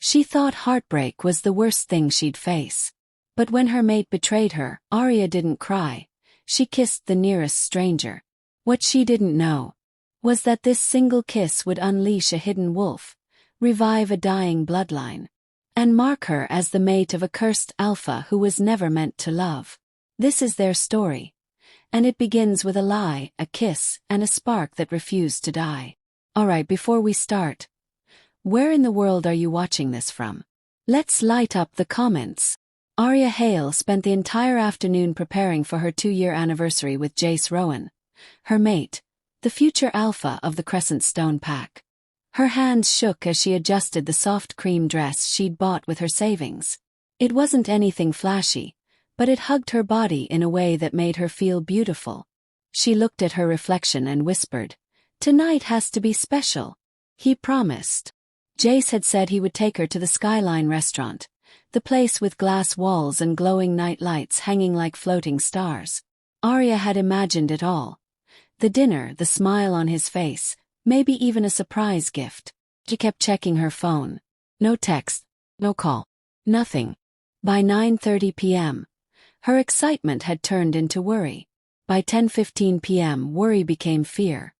She thought heartbreak was the worst thing she'd face. But when her mate betrayed her, Arya didn't cry. She kissed the nearest stranger. What she didn't know was that this single kiss would unleash a hidden wolf, revive a dying bloodline, and mark her as the mate of a cursed alpha who was never meant to love. This is their story. And it begins with a lie, a kiss, and a spark that refused to die. Alright, before we start, where in the world are you watching this from? Let's light up the comments. Arya Hale spent the entire afternoon preparing for her 2-year anniversary with Jace Rowan, her mate, the future alpha of the Crescent Stone Pack. Her hands shook as she adjusted the soft cream dress she'd bought with her savings. It wasn't anything flashy, but it hugged her body in a way that made her feel beautiful. She looked at her reflection and whispered, "Tonight has to be special." He promised. Jace had said he would take her to the Skyline restaurant, the place with glass walls and glowing night lights hanging like floating stars. Arya had imagined it all. The dinner, the smile on his face, maybe even a surprise gift. She kept checking her phone. No text, no call, nothing. By 9:30 p.m., her excitement had turned into worry. By 10:15 p.m., worry became fear.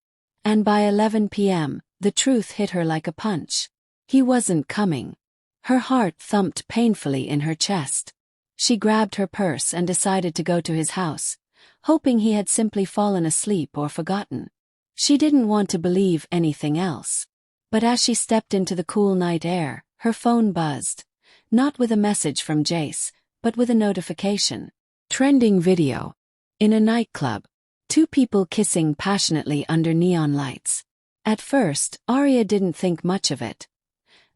And by 11 p.m., the truth hit her like a punch. He wasn't coming. Her heart thumped painfully in her chest. She grabbed her purse and decided to go to his house, hoping he had simply fallen asleep or forgotten. She didn't want to believe anything else. But as she stepped into the cool night air, her phone buzzed. Not with a message from Jace, but with a notification. Trending video. In a nightclub. 2 people kissing passionately under neon lights. At first, Arya didn't think much of it.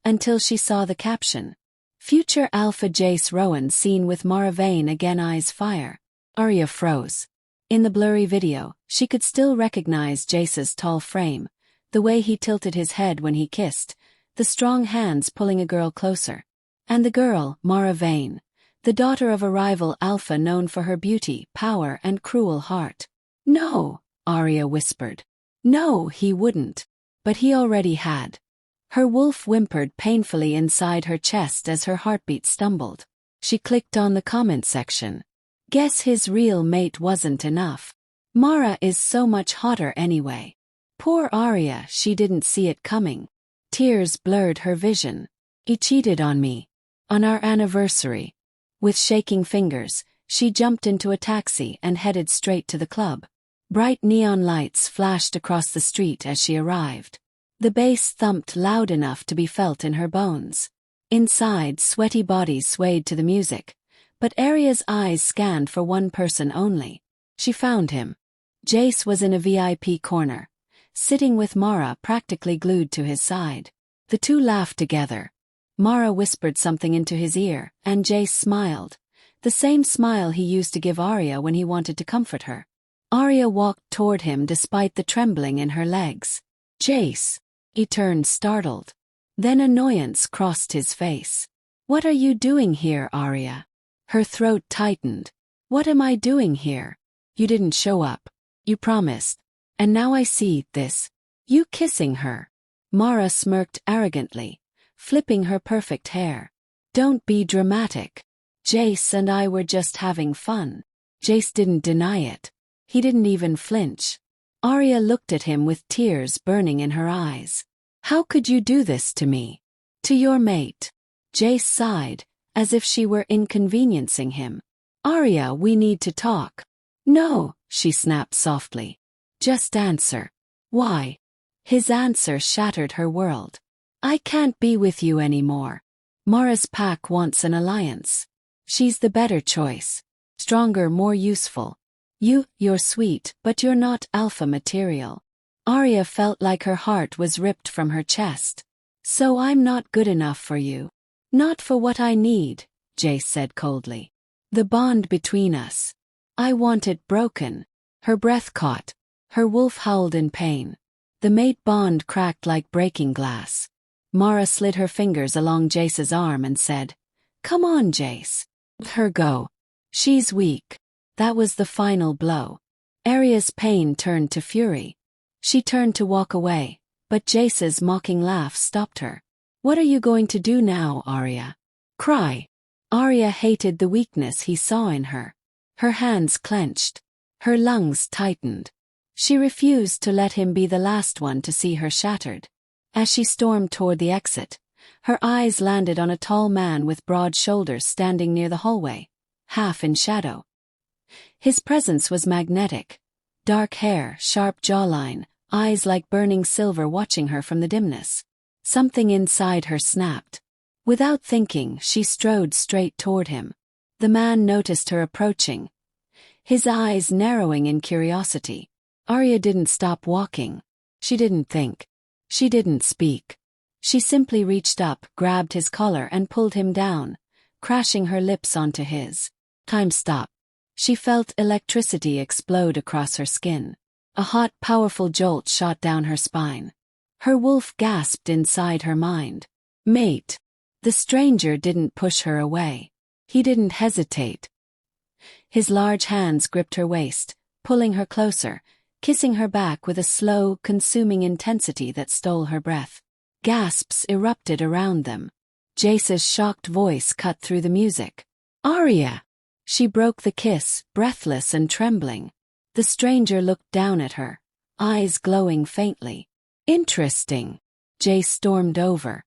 Until she saw the caption. Future Alpha Jace Rowan seen with Mara Vane again, eyes fire. Arya froze. In the blurry video, she could still recognize Jace's tall frame, the way he tilted his head when he kissed, the strong hands pulling a girl closer. And the girl, Mara Vane, the daughter of a rival alpha known for her beauty, power, and cruel heart. No, Arya whispered. No, he wouldn't. But he already had. Her wolf whimpered painfully inside her chest as her heartbeat stumbled. She clicked on the comment section. Guess his real mate wasn't enough. Mara is so much hotter anyway. Poor Arya, she didn't see it coming. Tears blurred her vision. He cheated on me. On our anniversary. With shaking fingers, she jumped into a taxi and headed straight to the club. Bright neon lights flashed across the street as she arrived. The bass thumped loud enough to be felt in her bones. Inside, sweaty bodies swayed to the music, but Arya's eyes scanned for one person only. She found him. Jace was in a VIP corner, sitting with Mara practically glued to his side. The two laughed together. Mara whispered something into his ear, and Jace smiled, the same smile he used to give Arya when he wanted to comfort her. Arya walked toward him despite the trembling in her legs. Jace. He turned startled. Then annoyance crossed his face. What are you doing here, Arya? Her throat tightened. What am I doing here? You didn't show up. You promised. And now I see this. You kissing her. Mara smirked arrogantly, flipping her perfect hair. Don't be dramatic. Jace and I were just having fun. Jace didn't deny it. He didn't even flinch. Arya looked at him with tears burning in her eyes. How could you do this to me? To your mate. Jace sighed, as if she were inconveniencing him. Arya, we need to talk. No, she snapped softly. Just answer. Why? His answer shattered her world. I can't be with you anymore. Mara's pack wants an alliance. She's the better choice. Stronger, more useful. You're sweet, but you're not alpha material. Arya felt like her heart was ripped from her chest. So I'm not good enough for you. Not for what I need, Jace said coldly. The bond between us. I want it broken. Her breath caught. Her wolf howled in pain. The mate bond cracked like breaking glass. Mara slid her fingers along Jace's arm and said, Come on, Jace. Let her go. She's weak. That was the final blow. Arya's pain turned to fury. She turned to walk away, but Jace's mocking laugh stopped her. What are you going to do now, Arya? Cry. Arya hated the weakness he saw in her. Her hands clenched. Her lungs tightened. She refused to let him be the last one to see her shattered. As she stormed toward the exit, her eyes landed on a tall man with broad shoulders standing near the hallway, half in shadow. His presence was magnetic. Dark hair, sharp jawline, eyes like burning silver watching her from the dimness. Something inside her snapped. Without thinking, she strode straight toward him. The man noticed her approaching, his eyes narrowing in curiosity. Arya didn't stop walking. She didn't think. She didn't speak. She simply reached up, grabbed his collar and pulled him down, crashing her lips onto his. Time stopped. She felt electricity explode across her skin. A hot, powerful jolt shot down her spine. Her wolf gasped inside her mind. Mate. The stranger didn't push her away. He didn't hesitate. His large hands gripped her waist, pulling her closer, kissing her back with a slow, consuming intensity that stole her breath. Gasps erupted around them. Jace's shocked voice cut through the music. Arya! She broke the kiss, breathless and trembling. The stranger looked down at her, eyes glowing faintly. Interesting. Jace stormed over.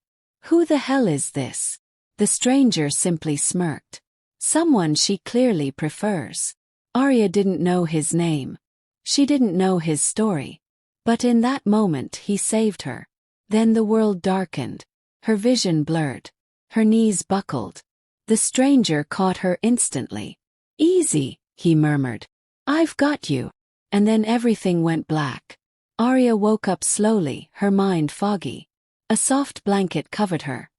Who the hell is this? The stranger simply smirked. Someone she clearly prefers. Arya didn't know his name. She didn't know his story. But in that moment he saved her. Then the world darkened. Her vision blurred. Her knees buckled. The stranger caught her instantly. Easy, he murmured. I've got you. And then everything went black. Arya woke up slowly, her mind foggy. A soft blanket covered her,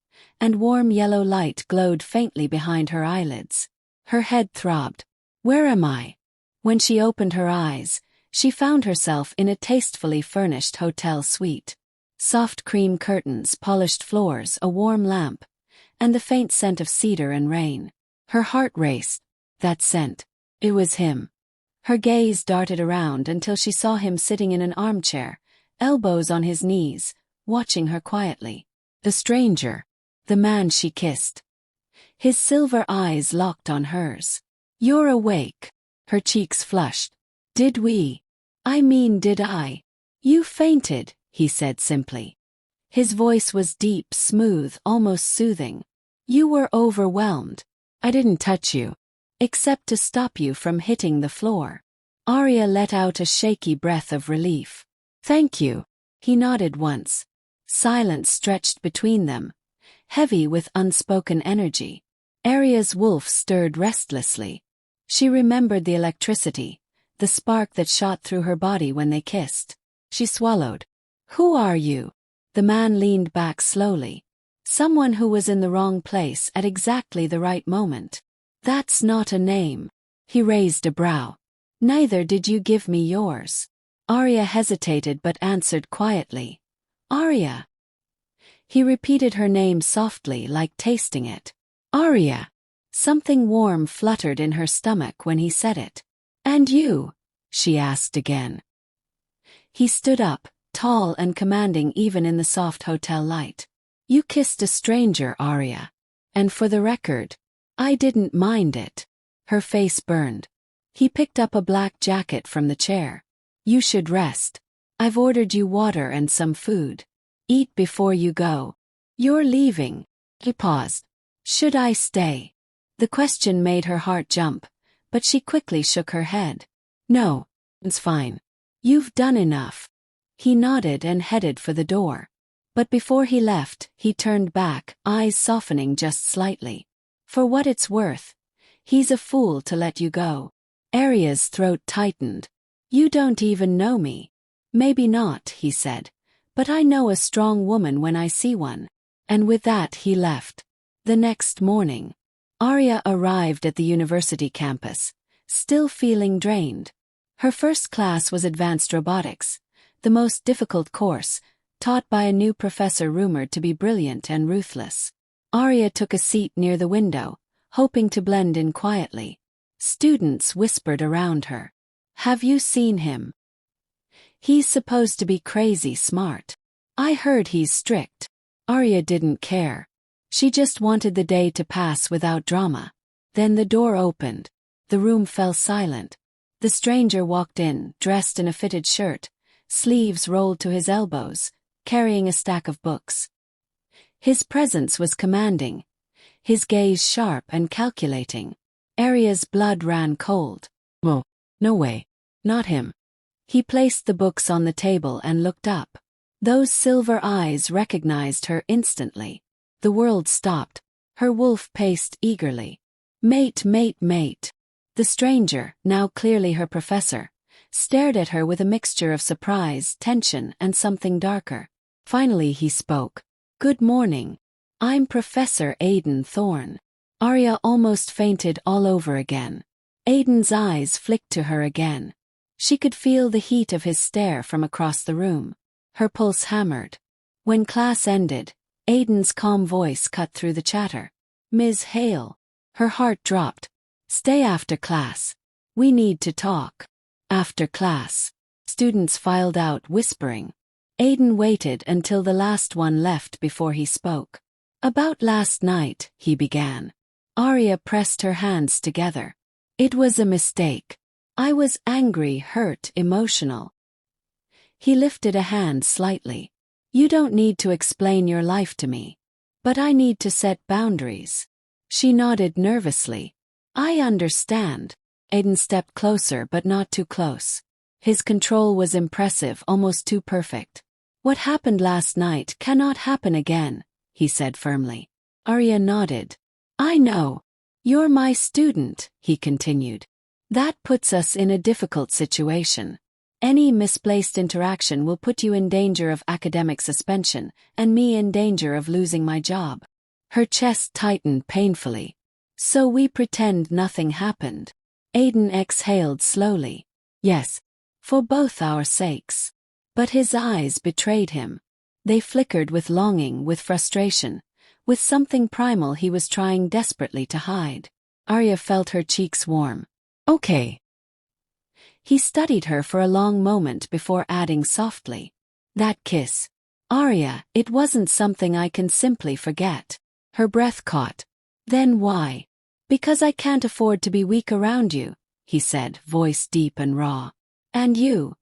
and warm yellow light glowed faintly behind her eyelids. Her head throbbed. Where am I? When she opened her eyes, she found herself in a tastefully furnished hotel suite. Soft cream curtains, polished floors, a warm lamp, and the faint scent of cedar and rain. Her heart raced. That scent. It was him. Her gaze darted around until she saw him sitting in an armchair, elbows on his knees, watching her quietly. The stranger. The man she kissed. His silver eyes locked on hers. You're awake. Her cheeks flushed. Did we? I mean, did I? You fainted, he said simply. His voice was deep, smooth, almost soothing. You were overwhelmed. I didn't touch you. Except to stop you from hitting the floor. Arya let out a shaky breath of relief. Thank you. He nodded once. Silence stretched between them, heavy with unspoken energy. Arya's wolf stirred restlessly. She remembered the electricity, the spark that shot through her body when they kissed. She swallowed. Who are you? The man leaned back slowly. Someone who was in the wrong place at exactly the right moment. That's not a name. He raised a brow. Neither did you give me yours. Arya hesitated but answered quietly. Arya. He repeated her name softly, like tasting it. Arya. Something warm fluttered in her stomach when he said it. And you? She asked again. He stood up, tall and commanding even in the soft hotel light. You kissed a stranger, Arya. And for the record, I didn't mind it. Her face burned. He picked up a black jacket from the chair. You should rest. I've ordered you water and some food. Eat before you go. You're leaving. He paused. Should I stay? The question made her heart jump, but she quickly shook her head. No, it's fine. You've done enough. He nodded and headed for the door. But before he left, he turned back, eyes softening just slightly. For what it's worth, he's a fool to let you go. Arya's throat tightened. You don't even know me. Maybe not, he said, but I know a strong woman when I see one. And with that he left. The next morning, Arya arrived at the university campus, still feeling drained. Her first class was advanced robotics, the most difficult course, taught by a new professor rumored to be brilliant and ruthless. Arya took a seat near the window, hoping to blend in quietly. Students whispered around her. Have you seen him? He's supposed to be crazy smart. I heard he's strict. Arya didn't care. She just wanted the day to pass without drama. Then the door opened. The room fell silent. The stranger walked in, dressed in a fitted shirt, sleeves rolled to his elbows, carrying a stack of books. His presence was commanding, his gaze sharp and calculating. Arya's blood ran cold. Whoa, no way. Not him. He placed the books on the table and looked up. Those silver eyes recognized her instantly. The world stopped. Her wolf paced eagerly. Mate, mate, mate. The stranger, now clearly her professor, stared at her with a mixture of surprise, tension, and something darker. Finally he spoke. Good morning. I'm Professor Aiden Thorne. Arya almost fainted all over again. Aiden's eyes flicked to her again. She could feel the heat of his stare from across the room. Her pulse hammered. When class ended, Aiden's calm voice cut through the chatter. Ms. Hale. Her heart dropped. Stay after class. We need to talk. After class. Students filed out whispering. Aiden waited until the last one left before he spoke. About last night, he began. Arya pressed her hands together. It was a mistake. I was angry, hurt, emotional. He lifted a hand slightly. You don't need to explain your life to me. But I need to set boundaries. She nodded nervously. I understand. Aiden stepped closer but not too close. His control was impressive, almost too perfect. What happened last night cannot happen again, he said firmly. Arya nodded. I know. You're my student, he continued. That puts us in a difficult situation. Any misplaced interaction will put you in danger of academic suspension, and me in danger of losing my job. Her chest tightened painfully. So we pretend nothing happened. Aiden exhaled slowly. Yes, for both our sakes. But his eyes betrayed him. They flickered with longing, with frustration, with something primal he was trying desperately to hide. Arya felt her cheeks warm. Okay. He studied her for a long moment before adding softly. That kiss. Arya, it wasn't something I can simply forget. Her breath caught. Then why? Because I can't afford to be weak around you, he said, voice deep and raw. And you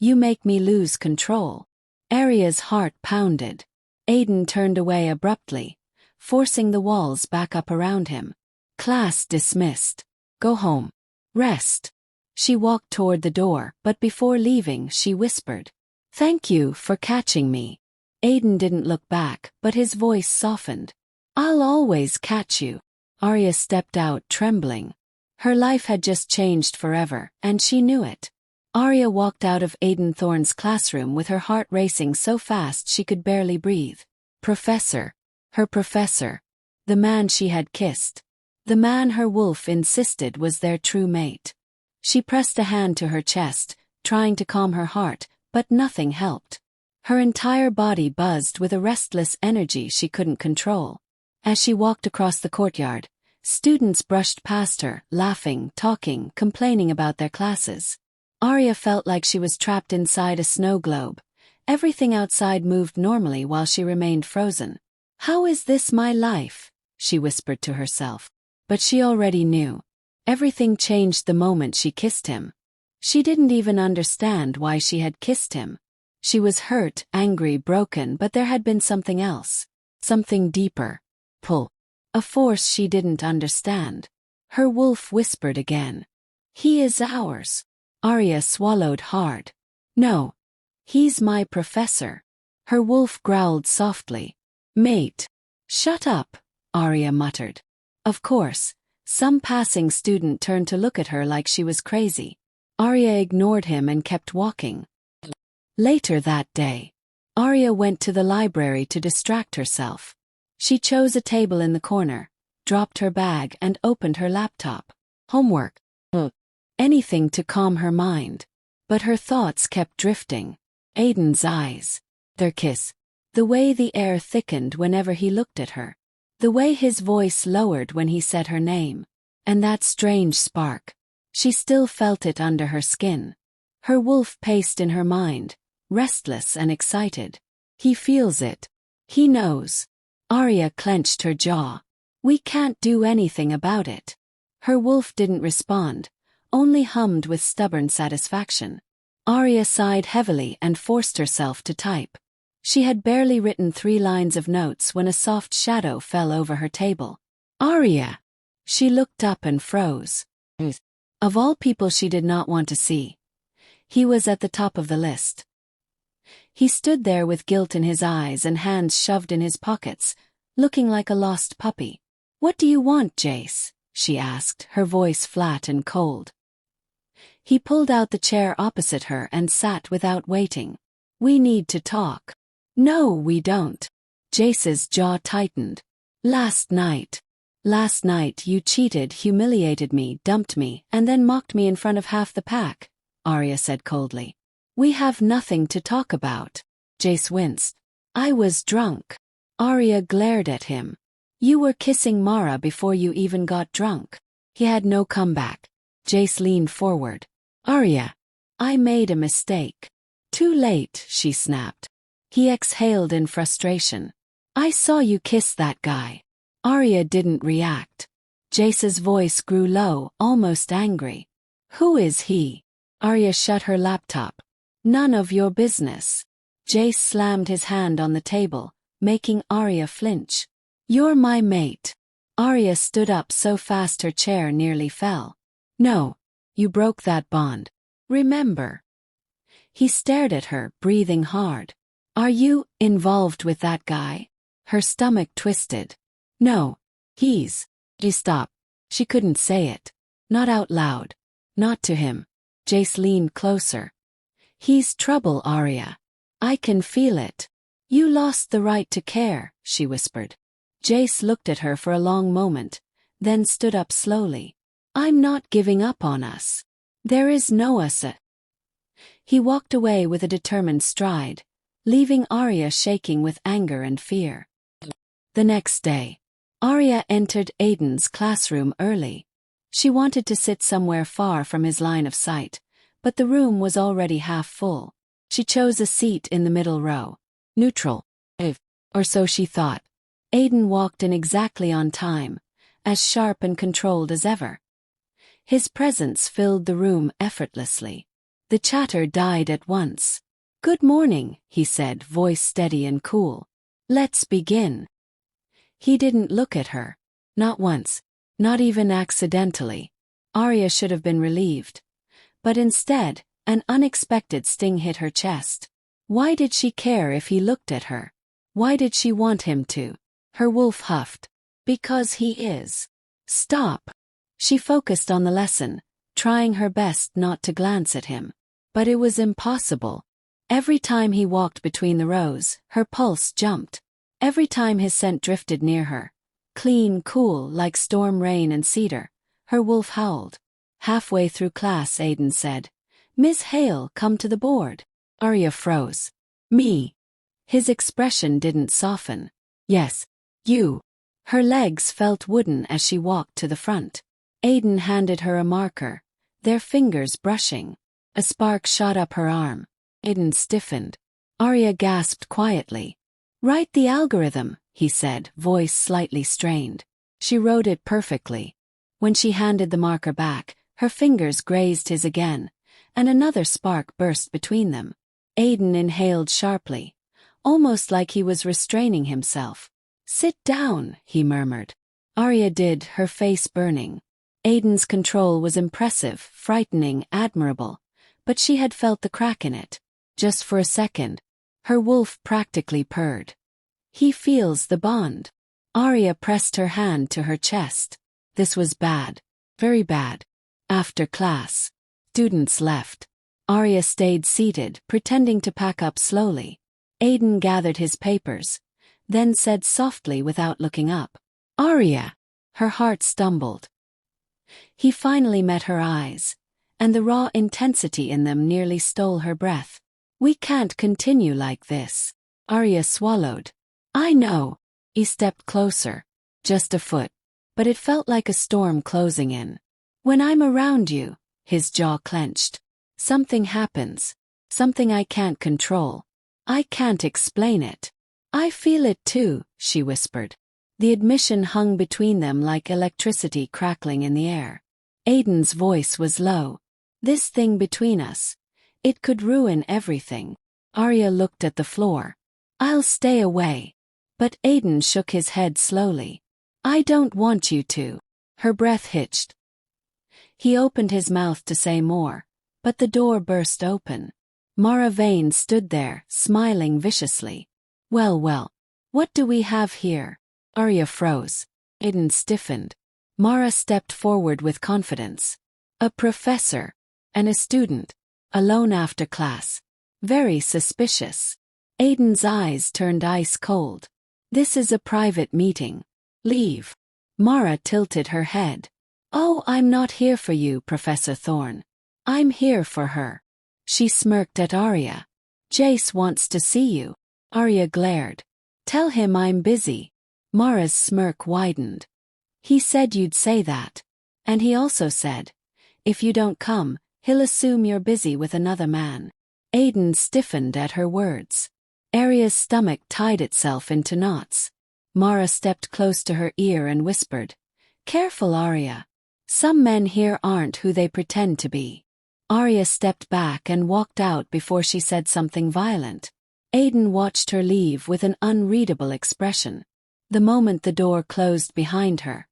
make me lose control. Arya's heart pounded. Aiden turned away abruptly, forcing the walls back up around him. Class dismissed. Go home. Rest. She walked toward the door, but before leaving she whispered. Thank you for catching me. Aiden didn't look back, but his voice softened. I'll always catch you. Arya stepped out trembling. Her life had just changed forever, and she knew it. Arya walked out of Aiden Thorne's classroom with her heart racing so fast she could barely breathe. Professor. Her professor. The man she had kissed. The man her wolf insisted was their true mate. She pressed a hand to her chest, trying to calm her heart, but nothing helped. Her entire body buzzed with a restless energy she couldn't control. As she walked across the courtyard, students brushed past her, laughing, talking, complaining about their classes. Arya felt like she was trapped inside a snow globe. Everything outside moved normally while she remained frozen. How is this my life? She whispered to herself. But she already knew. Everything changed the moment she kissed him. She didn't even understand why she had kissed him. She was hurt, angry, broken, but there had been something else. Something deeper. Pull. A force she didn't understand. Her wolf whispered again. He is ours. Arya swallowed hard. No. He's my professor. Her wolf growled softly. Mate. Shut up, Arya muttered. Of course, some passing student turned to look at her like she was crazy. Arya ignored him and kept walking. Later that day, Arya went to the library to distract herself. She chose a table in the corner, dropped her bag and opened her laptop. Homework. Anything to calm her mind. But her thoughts kept drifting. Aiden's eyes. Their kiss. The way the air thickened whenever he looked at her. The way his voice lowered when he said her name. And that strange spark. She still felt it under her skin. Her wolf paced in her mind, restless and excited. He feels it. He knows. Arya clenched her jaw. We can't do anything about it. Her wolf didn't respond, only hummed with stubborn satisfaction. Arya sighed heavily and forced herself to type. She had barely written 3 lines of notes when a soft shadow fell over her table. Arya! She looked up and froze. Of all people she did not want to see, he was at the top of the list. He stood there with guilt in his eyes and hands shoved in his pockets, looking like a lost puppy. What do you want, Jace? She asked, her voice flat and cold. He pulled out the chair opposite her and sat without waiting. We need to talk. No, we don't. Jace's jaw tightened. Last night you cheated, humiliated me, dumped me, and then mocked me in front of half the pack, Arya said coldly. We have nothing to talk about. Jace winced. I was drunk. Arya glared at him. You were kissing Mara before you even got drunk. He had no comeback. Jace leaned forward. Arya, I made a mistake. Too late, she snapped. He exhaled in frustration. I saw you kiss that guy. Arya didn't react. Jace's voice grew low, almost angry. Who is he? Arya shut her laptop. None of your business. Jace slammed his hand on the table, making Arya flinch. You're my mate. Arya stood up so fast her chair nearly fell. No, you broke that bond. Remember. He stared at her, breathing hard. Are you involved with that guy? Her stomach twisted. No, he's. Stop. She couldn't say it. Not out loud. Not to him. Jace leaned closer. He's trouble, Arya. I can feel it. You lost the right to care, she whispered. Jace looked at her for a long moment, then stood up slowly. I'm not giving up on us. There is no us. He walked away with a determined stride, leaving Arya shaking with anger and fear. The next day, Arya entered Aiden's classroom early. She wanted to sit somewhere far from his line of sight, but the room was already half full. She chose a seat in the middle row. Neutral. Or so she thought. Aiden walked in exactly on time, as sharp and controlled as ever. His presence filled the room effortlessly. The chatter died at once. Good morning, he said, voice steady and cool. Let's begin. He didn't look at her. Not once. Not even accidentally. Arya should have been relieved. But instead, an unexpected sting hit her chest. Why did she care if he looked at her? Why did she want him to? Her wolf huffed. Because he is. Stop. She focused on the lesson, trying her best not to glance at him. But it was impossible. Every time he walked between the rows, her pulse jumped. Every time his scent drifted near her, clean, cool, like storm rain and cedar, her wolf howled. Halfway through class, Aiden said, Miss Hale, come to the board. Arya froze. Me. His expression didn't soften. Yes, you. Her legs felt wooden as she walked to the front. Aiden handed her a marker, their fingers brushing. A spark shot up her arm. Aiden stiffened. Arya gasped quietly. Write the algorithm, he said, voice slightly strained. She wrote it perfectly. When she handed the marker back, her fingers grazed his again, and another spark burst between them. Aiden inhaled sharply, almost like he was restraining himself. Sit down, he murmured. Arya did, her face burning. Aiden's control was impressive, frightening, admirable, but she had felt the crack in it. Just for a second. Her wolf practically purred. He feels the bond. Arya pressed her hand to her chest. This was bad. Very bad. After class, students left. Arya stayed seated, pretending to pack up slowly. Aiden gathered his papers, then said softly without looking up. Arya! Her heart stumbled. He finally met her eyes, and the raw intensity in them nearly stole her breath. We can't continue like this. Arya swallowed. I know. He stepped closer. Just a foot. But it felt like a storm closing in. When I'm around you, his jaw clenched. Something happens. Something I can't control. I can't explain it. I feel it too, she whispered. The admission hung between them like electricity crackling in the air. Aiden's voice was low. This thing between us. It could ruin everything. Arya looked at the floor. I'll stay away. But Aiden shook his head slowly. I don't want you to. Her breath hitched. He opened his mouth to say more, but the door burst open. Mara Vane stood there, smiling viciously. Well, what do we have here? Arya froze. Aiden stiffened. Mara stepped forward with confidence. A professor. And a student. Alone after class. Very suspicious. Aiden's eyes turned ice cold. This is a private meeting. Leave. Mara tilted her head. Oh, I'm not here for you, Professor Thorne. I'm here for her. She smirked at Arya. Jace wants to see you. Arya glared. Tell him I'm busy. Mara's smirk widened. He said you'd say that. And he also said, if you don't come, he'll assume you're busy with another man. Aiden stiffened at her words. Arya's stomach tied itself into knots. Mara stepped close to her ear and whispered, Careful, Arya. Some men here aren't who they pretend to be. Arya stepped back and walked out before she said something violent. Aiden watched her leave with an unreadable expression. The moment the door closed behind her,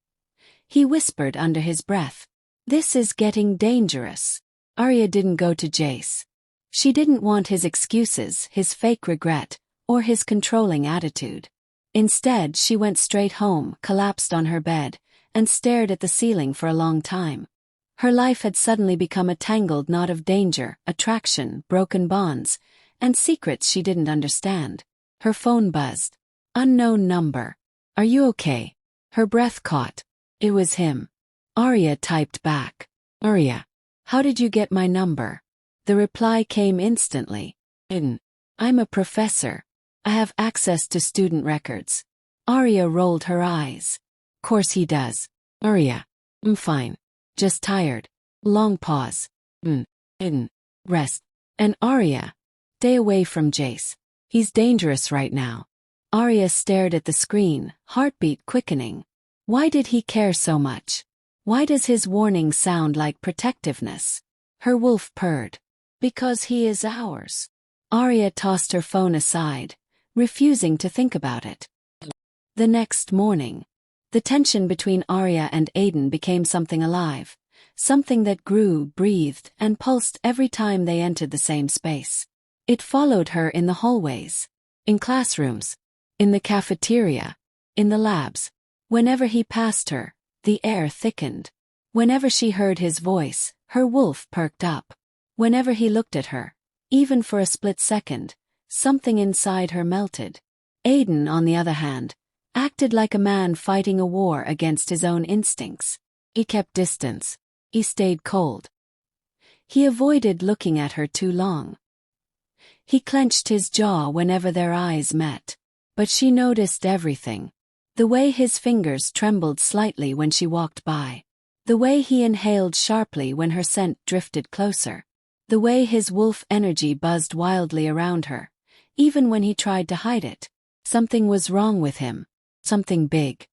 he whispered under his breath, This is getting dangerous. Arya didn't go to Jace. She didn't want his excuses, his fake regret, or his controlling attitude. Instead, she went straight home, collapsed on her bed, and stared at the ceiling for a long time. Her life had suddenly become a tangled knot of danger, attraction, broken bonds, and secrets she didn't understand. Her phone buzzed. Unknown number. Are you okay? Her breath caught. It was him. Arya typed back. Arya, how did you get my number? The reply came instantly. I'm a professor. I have access to student records. Arya rolled her eyes. Course he does. Arya, I'm fine. Just tired. Long pause. Rest. And Arya, stay away from Jace. He's dangerous right now. Arya stared at the screen, heartbeat quickening. Why did he care so much? Why does his warning sound like protectiveness? Her wolf purred. Because he is ours. Arya tossed her phone aside, refusing to think about it. The next morning, the tension between Arya and Aiden became something alive, something that grew, breathed, and pulsed every time they entered the same space. It followed her in the hallways, in classrooms, in the cafeteria, in the labs. Whenever he passed her, the air thickened. Whenever she heard his voice, her wolf perked up. Whenever he looked at her, even for a split second, something inside her melted. Aiden, on the other hand, acted like a man fighting a war against his own instincts. He kept distance. He stayed cold. He avoided looking at her too long. He clenched his jaw whenever their eyes met. But she noticed everything. The way his fingers trembled slightly when she walked by. The way he inhaled sharply when her scent drifted closer. The way his wolf energy buzzed wildly around her, even when he tried to hide it. Something was wrong with him. Something big.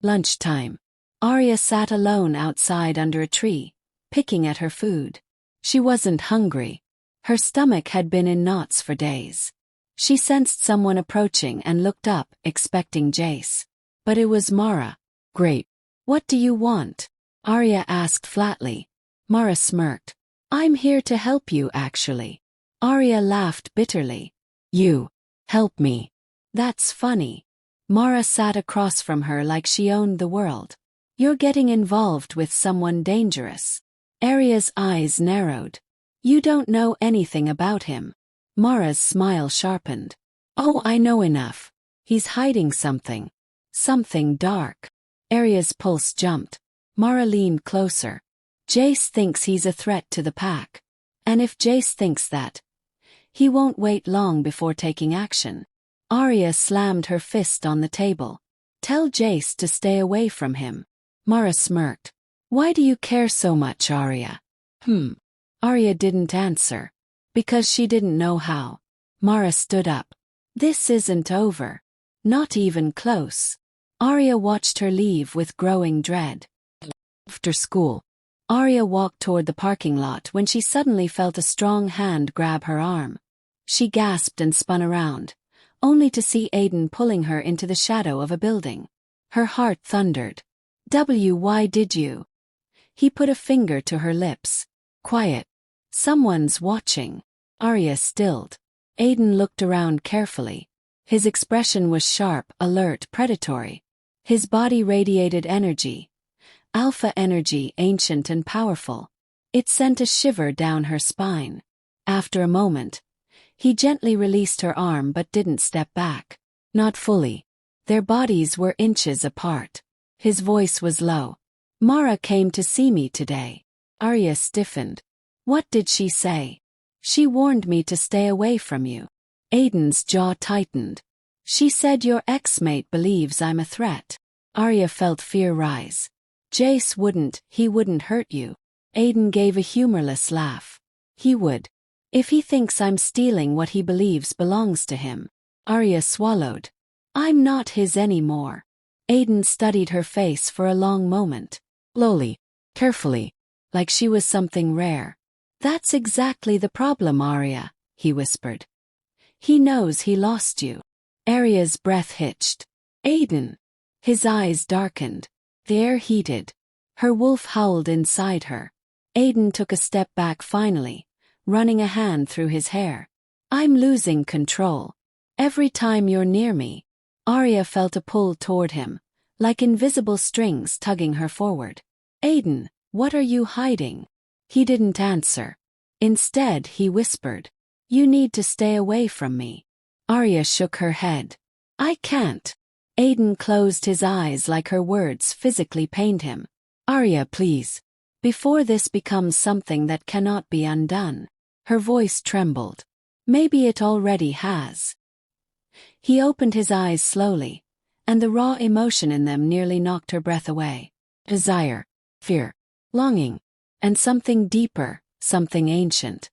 Lunchtime. Arya sat alone outside under a tree, picking at her food. She wasn't hungry. Her stomach had been in knots for days. She sensed someone approaching and looked up, expecting Jace. But it was Mara. Great. What do you want? Arya asked flatly. Mara smirked. I'm here to help you, actually. Arya laughed bitterly. You. Help me. That's funny. Mara sat across from her like she owned the world. You're getting involved with someone dangerous. Arya's eyes narrowed. You don't know anything about him. Mara's smile sharpened. Oh, I know enough. He's hiding something. Something dark. Arya's pulse jumped. Mara leaned closer. Jace thinks he's a threat to the pack. And if Jace thinks that, he won't wait long before taking action. Arya slammed her fist on the table. Tell Jace to stay away from him. Mara smirked. Why do you care so much, Arya? Arya didn't answer. Because she didn't know how. Mara stood up. This isn't over. Not even close. Arya watched her leave with growing dread. After school, Arya walked toward the parking lot when she suddenly felt a strong hand grab her arm. She gasped and spun around, only to see Aiden pulling her into the shadow of a building. Her heart thundered. Why did you? He put a finger to her lips. Quiet. Someone's watching. Arya stilled. Aiden looked around carefully. His expression was sharp, alert, predatory. His body radiated energy. Alpha energy, ancient and powerful. It sent a shiver down her spine. After a moment, he gently released her arm but didn't step back. Not fully. Their bodies were inches apart. His voice was low. Mara came to see me today. Arya stiffened. What did she say? She warned me to stay away from you. Aiden's jaw tightened. She said your ex-mate believes I'm a threat. Arya felt fear rise. Jace he wouldn't hurt you. Aiden gave a humorless laugh. He would. If he thinks I'm stealing what he believes belongs to him. Arya swallowed. I'm not his anymore. Aiden studied her face for a long moment. Slowly, carefully, like she was something rare. That's exactly the problem, Arya, he whispered. He knows he lost you. Arya's breath hitched. Aiden. His eyes darkened. The air heated. Her wolf howled inside her. Aiden took a step back finally, running a hand through his hair. I'm losing control. Every time you're near me. Arya felt a pull toward him, like invisible strings tugging her forward. Aiden, what are you hiding? He didn't answer. Instead, he whispered. You need to stay away from me. Arya shook her head. I can't. Aiden closed his eyes like her words physically pained him. Arya, please. Before this becomes something that cannot be undone. Her voice trembled. Maybe it already has. He opened his eyes slowly, and the raw emotion in them nearly knocked her breath away. Desire, fear, longing, and something deeper, something ancient.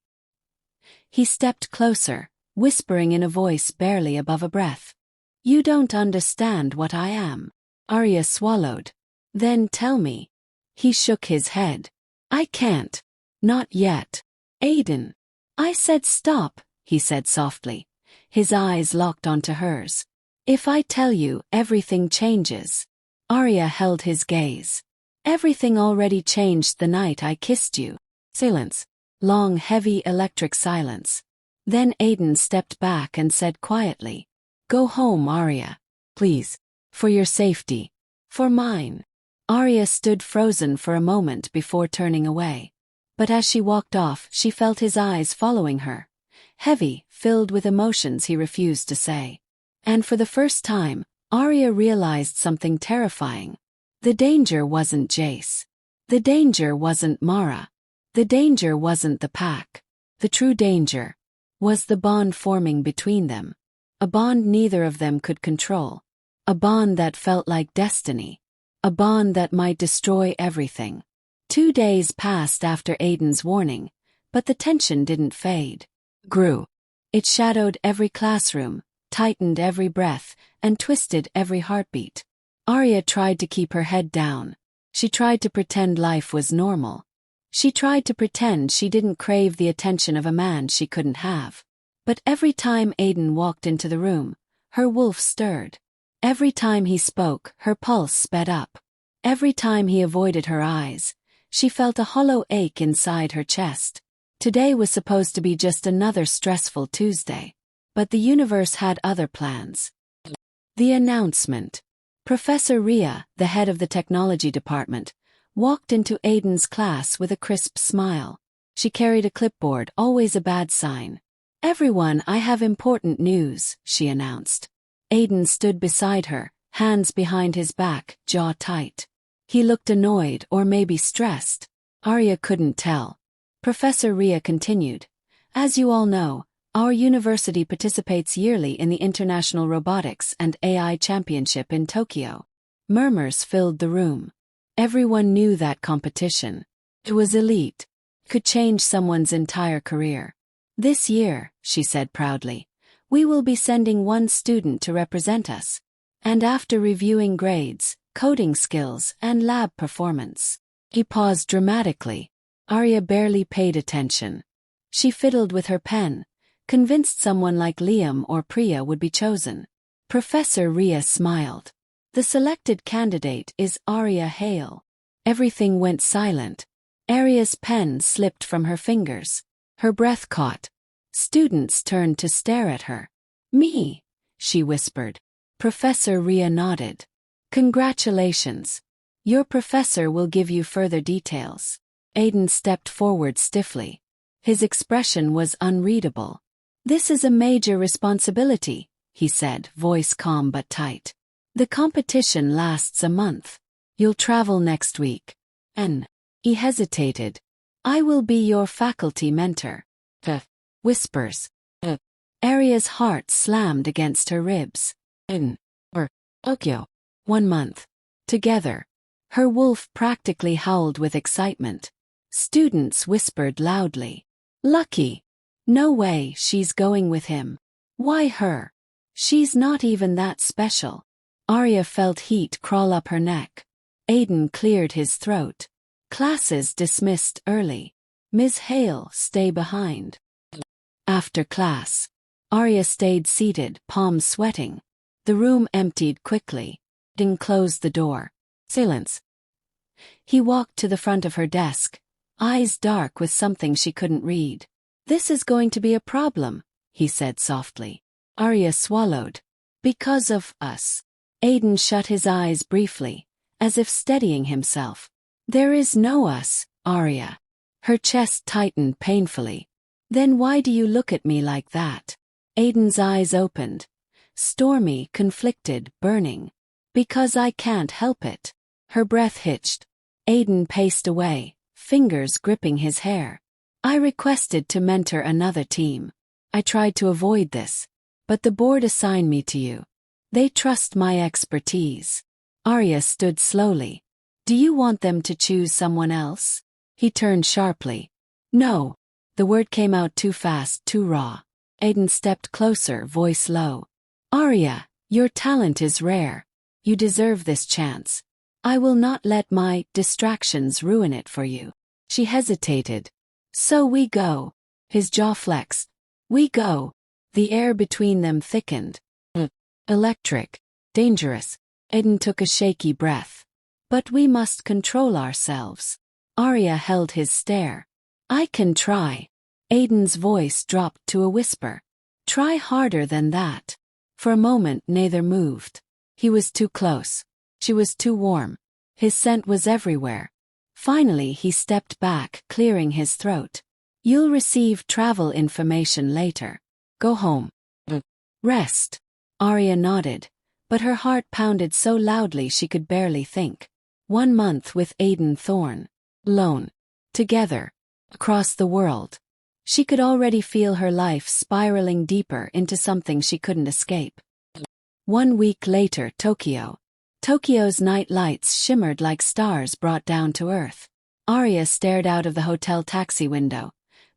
He stepped closer, whispering in a voice barely above a breath. You don't understand what I am. Arya swallowed. Then tell me. He shook his head. I can't. Not yet. Aiden. I said stop, he said softly. His eyes locked onto hers. If I tell you, everything changes. Arya held his gaze. Everything already changed the night I kissed you. Silence. Long, heavy electric silence. Then Aiden stepped back and said quietly, Go home, Arya. Please. For your safety. For mine. Arya stood frozen for a moment before turning away. But as she walked off, she felt his eyes following her. Heavy, filled with emotions he refused to say. And for the first time, Arya realized something terrifying. The danger wasn't Jace. The danger wasn't Mara. The danger wasn't the pack. The true danger was the bond forming between them. A bond neither of them could control. A bond that felt like destiny. A bond that might destroy everything. 2 days passed after Aiden's warning, but the tension didn't fade. Grew. It shadowed every classroom, tightened every breath, and twisted every heartbeat. Arya tried to keep her head down. She tried to pretend life was normal. She tried to pretend she didn't crave the attention of a man she couldn't have. But every time Aiden walked into the room, her wolf stirred. Every time he spoke, her pulse sped up. Every time he avoided her eyes, she felt a hollow ache inside her chest. Today was supposed to be just another stressful Tuesday. But the universe had other plans. The announcement. Professor Rhea, the head of the technology department, walked into Aiden's class with a crisp smile. She carried a clipboard, always a bad sign. Everyone, I have important news, she announced. Aiden stood beside her, hands behind his back, jaw tight. He looked annoyed or maybe stressed. Arya couldn't tell. Professor Rhea continued. As you all know, our university participates yearly in the International Robotics and AI Championship in Tokyo. Murmurs filled the room. Everyone knew that competition. It was elite. Could change someone's entire career. This year, she said proudly, We will be sending one student to represent us. And after reviewing grades, coding skills, and lab performance. He paused dramatically. Arya barely paid attention. She fiddled with her pen, convinced someone like Liam or Priya would be chosen. Professor Rhea smiled. The selected candidate is Arya Hale. Everything went silent. Arya's pen slipped from her fingers. Her breath caught. Students turned to stare at her. Me, she whispered. Professor Rhea nodded. Congratulations. Your professor will give you further details. Aiden stepped forward stiffly. His expression was unreadable. This is a major responsibility, he said, voice calm but tight. The competition lasts a month. You'll travel next week. He hesitated. I will be your faculty mentor. Whispers. Arya's heart slammed against her ribs. Tokyo. 1 month. Together. Her wolf practically howled with excitement. Students whispered loudly. Lucky. No way she's going with him. Why her? She's not even that special. Arya felt heat crawl up her neck. Aiden cleared his throat. Classes dismissed early. Ms. Hale, stay behind. After class. Arya stayed seated, palms sweating. The room emptied quickly. Aiden closed the door. Silence. He walked to the front of her desk, eyes dark with something she couldn't read. This is going to be a problem, he said softly. Arya swallowed. Because of us. Aiden shut his eyes briefly, as if steadying himself. There is no us, Arya. Her chest tightened painfully. Then why do you look at me like that? Aiden's eyes opened. Stormy, conflicted, burning. Because I can't help it. Her breath hitched. Aiden paced away, fingers gripping his hair. I requested to mentor another team. I tried to avoid this. But the board assigned me to you. They trust my expertise. Arya stood slowly. Do you want them to choose someone else? He turned sharply. No. The word came out too fast, too raw. Aiden stepped closer, voice low. Arya, your talent is rare. You deserve this chance. I will not let my distractions ruin it for you. She hesitated. So we go. His jaw flexed. We go. The air between them thickened. Electric. Dangerous. Aiden took a shaky breath. But we must control ourselves. Arya held his stare. I can try. Aiden's voice dropped to a whisper. Try harder than that. For a moment neither moved. He was too close. She was too warm. His scent was everywhere. Finally he stepped back, clearing his throat. You'll receive travel information later. Go home. Rest. Arya nodded, but her heart pounded so loudly she could barely think. 1 month with Aiden Thorne. Alone. Together. Across the world. She could already feel her life spiraling deeper into something she couldn't escape. 1 week later, Tokyo. Tokyo's night lights shimmered like stars brought down to earth. Arya stared out of the hotel taxi window,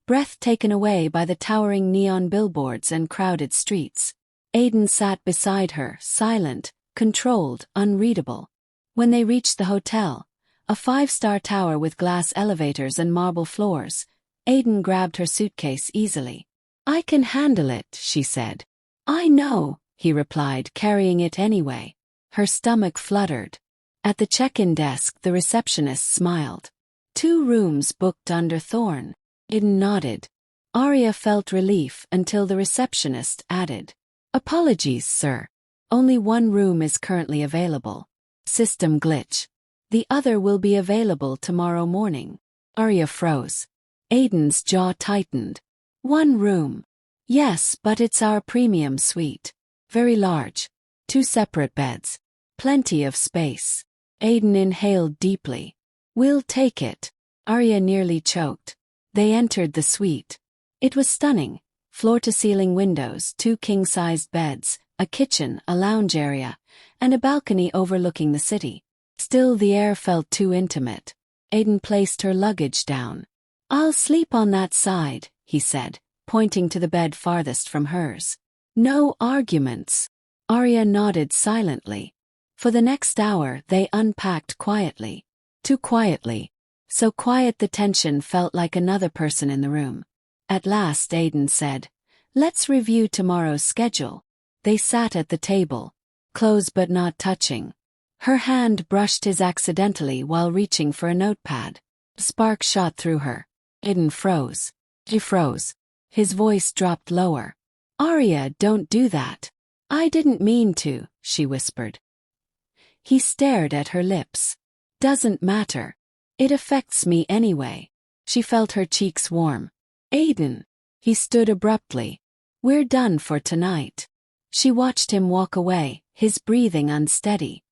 breath taken away by the towering neon billboards and crowded streets. Aiden sat beside her, silent, controlled, unreadable. When they reached the hotel, a 5-star tower with glass elevators and marble floors, Aiden grabbed her suitcase easily. I can handle it, she said. I know, he replied, carrying it anyway. Her stomach fluttered. At the check-in desk, the receptionist smiled. 2 rooms booked under Thorne. Aiden nodded. Arya felt relief until the receptionist added. Apologies, sir. Only 1 room is currently available. System glitch. The other will be available tomorrow morning. Arya froze. Aiden's jaw tightened. 1 room. Yes, but it's our premium suite. Very large. 2 separate beds. Plenty of space. Aiden inhaled deeply. We'll take it. Arya nearly choked. They entered the suite. It was stunning. Floor-to-ceiling windows, 2 king-sized beds, a kitchen, a lounge area, and a balcony overlooking the city. Still, the air felt too intimate. Aiden placed her luggage down. I'll sleep on that side, he said, pointing to the bed farthest from hers. No arguments. Arya nodded silently. For the next hour they unpacked quietly. Too quietly. So quiet the tension felt like another person in the room. At last Aiden said, "Let's review tomorrow's schedule." They sat at the table, close but not touching. Her hand brushed his accidentally while reaching for a notepad. A spark shot through her. Aiden froze. He froze. His voice dropped lower. "Arya, don't do that." "I didn't mean to," she whispered. He stared at her lips. "Doesn't matter. It affects me anyway." She felt her cheeks warm. "Aiden." He stood abruptly. "We're done for tonight." She watched him walk away, his breathing unsteady.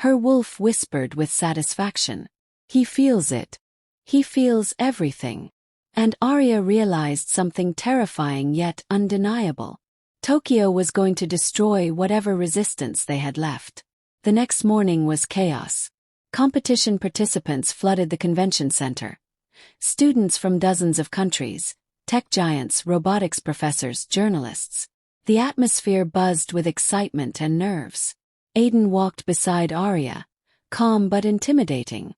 Her wolf whispered with satisfaction. "He feels it. He feels everything." And Arya realized something terrifying yet undeniable. Tokyo was going to destroy whatever resistance they had left. The next morning was chaos. Competition participants flooded the convention center. Students from dozens of countries, tech giants, robotics professors, journalists. The atmosphere buzzed with excitement and nerves. Aiden walked beside Arya, calm but intimidating.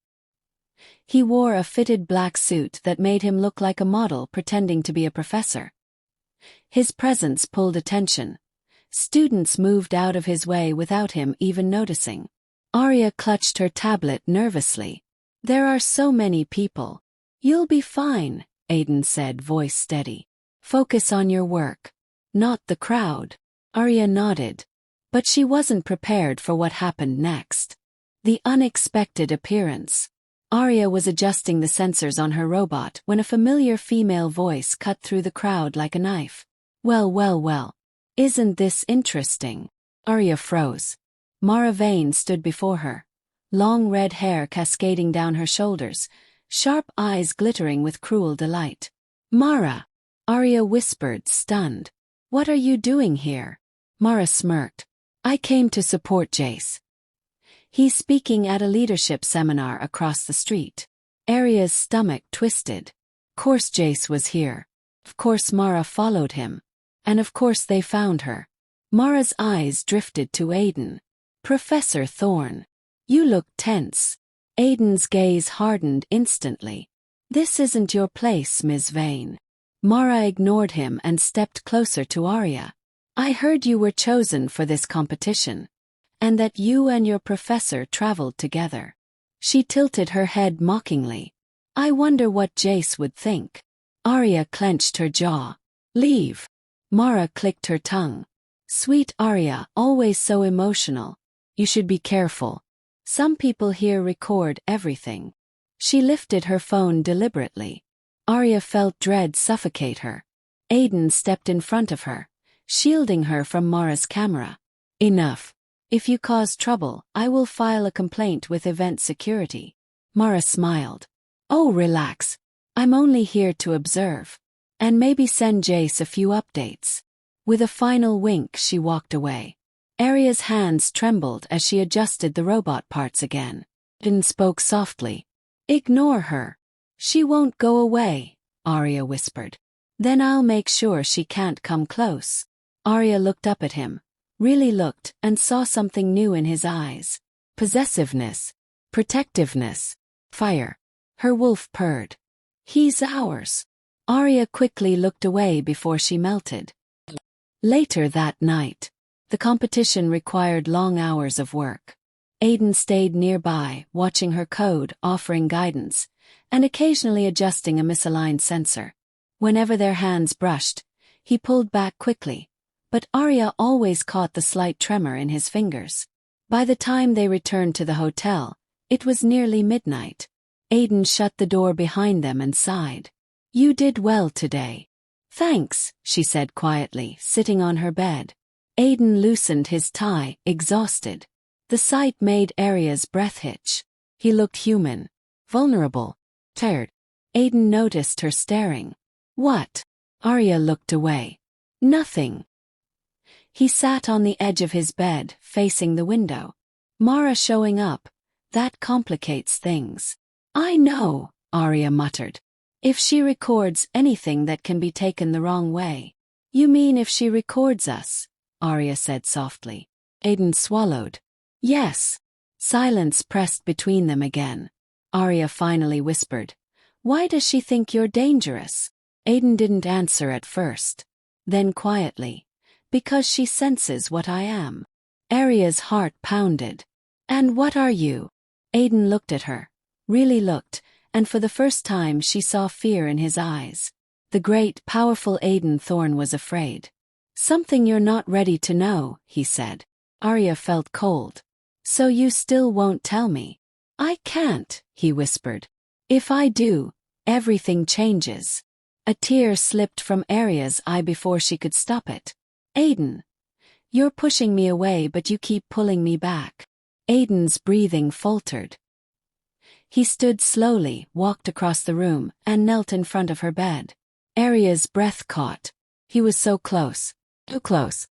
He wore a fitted black suit that made him look like a model pretending to be a professor. His presence pulled attention. Students moved out of his way without him even noticing. Arya clutched her tablet nervously. "There are so many people." "You'll be fine," Aiden said, voice steady. "Focus on your work, not the crowd." Arya nodded. But she wasn't prepared for what happened next. The unexpected appearance. Arya was adjusting the sensors on her robot when a familiar female voice cut through the crowd like a knife. "Well, well, well. Isn't this interesting?" Arya froze. Mara Vane stood before her. Long red hair cascading down her shoulders, sharp eyes glittering with cruel delight. "Mara!" Arya whispered, stunned. "What are you doing here?" Mara smirked. "I came to support Jace. He's speaking at a leadership seminar across the street." Arya's stomach twisted. Of course Jace was here. Of course Mara followed him. And of course they found her. Mara's eyes drifted to Aiden. "Professor Thorne. You look tense." Aiden's gaze hardened instantly. "This isn't your place, Ms. Vane." Mara ignored him and stepped closer to Arya. "I heard you were chosen for this competition. And that you and your professor traveled together." She tilted her head mockingly. "I wonder what Jace would think." Arya clenched her jaw. "Leave." Mara clicked her tongue. "Sweet Arya, always so emotional. You should be careful. Some people here record everything." She lifted her phone deliberately. Arya felt dread suffocate her. Aiden stepped in front of her, shielding her from Mara's camera. "Enough. If you cause trouble, I will file a complaint with event security." Mara smiled. "Oh, relax. I'm only here to observe. And maybe send Jace a few updates." With a final wink she walked away. Arya's hands trembled as she adjusted the robot parts again. Aiden spoke softly. "Ignore her. She won't go away," Arya whispered. "Then I'll make sure she can't come close." Arya looked up at him. Really looked, and saw something new in his eyes. Possessiveness. Protectiveness. Fire. Her wolf purred. "He's ours." Arya quickly looked away before she melted. Later that night. The competition required long hours of work. Aiden stayed nearby, watching her code, offering guidance, and occasionally adjusting a misaligned sensor. Whenever their hands brushed, he pulled back quickly. But Arya always caught the slight tremor in his fingers. By the time they returned to the hotel, it was nearly midnight. Aiden shut the door behind them and sighed. "You did well today." "Thanks," she said quietly, sitting on her bed. Aiden loosened his tie, exhausted. The sight made Arya's breath hitch. He looked human, vulnerable, tired. Aiden noticed her staring. "What?" Arya looked away. "Nothing." He sat on the edge of his bed, facing the window. "Mara showing up, that complicates things." "I know," Arya muttered. "If she records anything that can be taken the wrong way." "You mean if she records us?" Arya said softly. Aiden swallowed. Yes. Silence pressed between them again. Arya finally whispered. Why does she think you're dangerous? Aiden didn't answer at first. Then quietly. Because she senses what I am. Arya's heart pounded. And what are you? Aiden looked at her. Really looked, and for the first time she saw fear in his eyes. The great, powerful Aiden Thorne was afraid. Something you're not ready to know, he said. Arya felt cold. So you still won't tell me? I can't, he whispered. If I do, everything changes. A tear slipped from Arya's eye before she could stop it. Aiden. You're pushing me away but you keep pulling me back. Aiden's breathing faltered. He stood slowly, walked across the room, and knelt in front of her bed. Arya's breath caught. He was so close. Too close.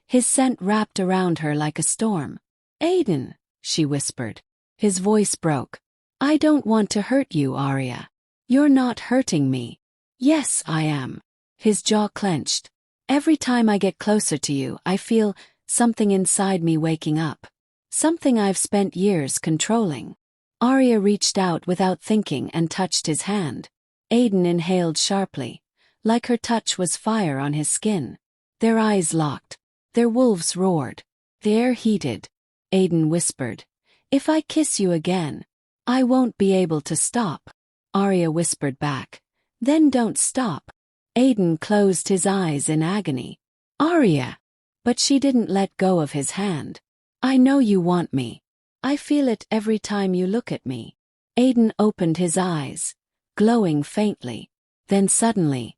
His scent wrapped around her like a storm. Aiden, she whispered. His voice broke. I don't want to hurt you, Arya. You're not hurting me. Yes, I am. His jaw clenched. Every time I get closer to you, I feel something inside me waking up. Something I've spent years controlling. Arya reached out without thinking and touched his hand. Aiden inhaled sharply, like her touch was fire on his skin. Their eyes locked. Their wolves roared. The air heated. Aiden whispered, If I kiss you again, I won't be able to stop. Arya whispered back, Then don't stop. Aiden closed his eyes in agony. Arya! But she didn't let go of his hand. I know you want me. I feel it every time you look at me. Aiden opened his eyes, glowing faintly. Then suddenly,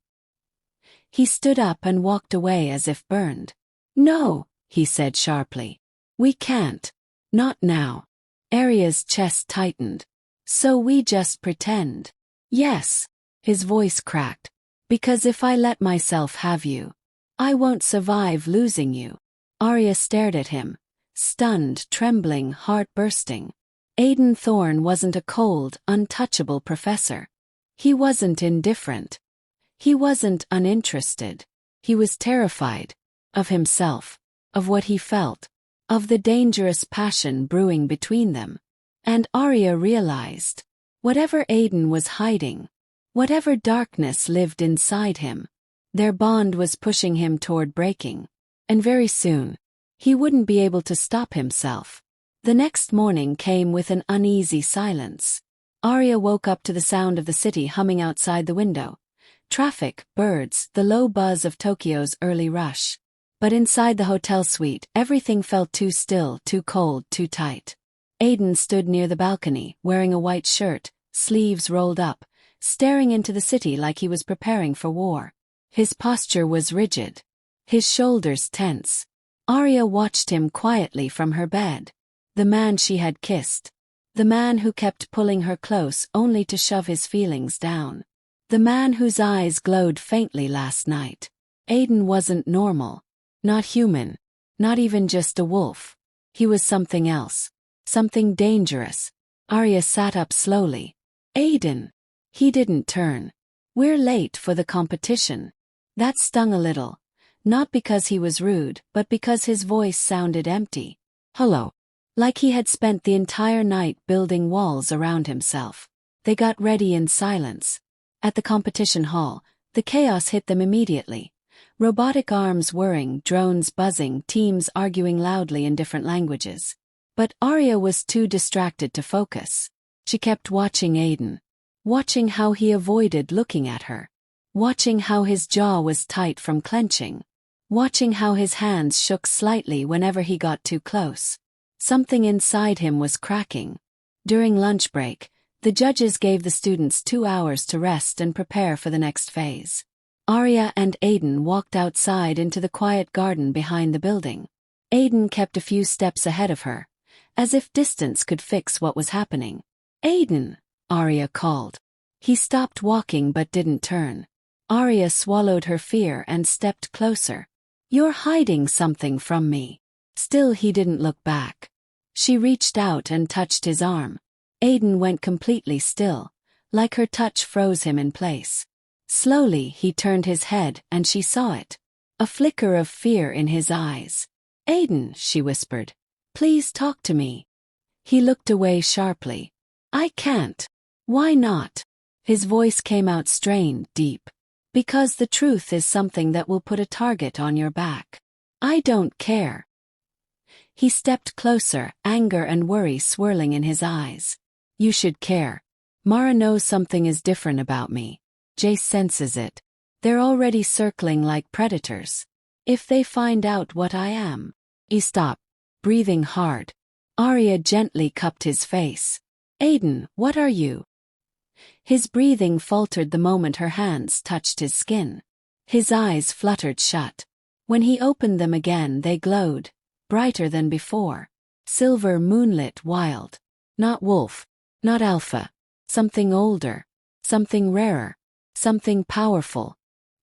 he stood up and walked away as if burned. No, he said sharply. We can't. Not now. Arya's chest tightened. So we just pretend. Yes. His voice cracked. Because if I let myself have you, I won't survive losing you. Arya stared at him, stunned, trembling, heart bursting. Aiden Thorne wasn't a cold, untouchable professor. He wasn't indifferent. He wasn't uninterested. He was terrified. Of himself. Of what he felt. Of the dangerous passion brewing between them. And Arya realized. Whatever Aiden was hiding. Whatever darkness lived inside him. Their bond was pushing him toward breaking. And very soon, he wouldn't be able to stop himself. The next morning came with an uneasy silence. Arya woke up to the sound of the city humming outside the window. Traffic, birds, the low buzz of Tokyo's early rush. But inside the hotel suite, everything felt too still, too cold, too tight. Aiden stood near the balcony, wearing a white shirt, sleeves rolled up, staring into the city like he was preparing for war. His posture was rigid. His shoulders tense. Arya watched him quietly from her bed. The man she had kissed. The man who kept pulling her close only to shove his feelings down. The man whose eyes glowed faintly last night. Aiden wasn't normal. Not human. Not even just a wolf. He was something else. Something dangerous. Arya sat up slowly. Aiden. He didn't turn. We're late for the competition. That stung a little. Not because he was rude, but because his voice sounded empty. Hello. Like he had spent the entire night building walls around himself. They got ready in silence. At the competition hall, the chaos hit them immediately. Robotic arms whirring, drones buzzing, teams arguing loudly in different languages. But Arya was too distracted to focus. She kept watching Aiden. Watching how he avoided looking at her. Watching how his jaw was tight from clenching. Watching how his hands shook slightly whenever he got too close. Something inside him was cracking. During lunch break, the judges gave the students 2 hours to rest and prepare for the next phase. Arya and Aiden walked outside into the quiet garden behind the building. Aiden kept a few steps ahead of her, as if distance could fix what was happening. Aiden, Arya called. He stopped walking but didn't turn. Arya swallowed her fear and stepped closer. You're hiding something from me. Still he didn't look back. She reached out and touched his arm. Aiden went completely still, like her touch froze him in place. Slowly he turned his head and she saw it. a flicker of fear in his eyes. "Aiden," she whispered. "Please talk to me." He looked away sharply. "I can't." "Why not?" His voice came out strained, deep. "Because the truth is something that will put a target on your back." "I don't care." He stepped closer, anger and worry swirling in his eyes. "You should care. Mara knows something is different about me. Jace senses it. They're already circling like predators. If they find out what I am." He stopped, breathing hard. Arya gently cupped his face. "Aiden, what are you?" His breathing faltered the moment her hands touched his skin. His eyes fluttered shut. When he opened them again, they glowed, brighter than before. Silver, moonlit, wild. Not wolf, not alpha. Something older, something rarer, something powerful.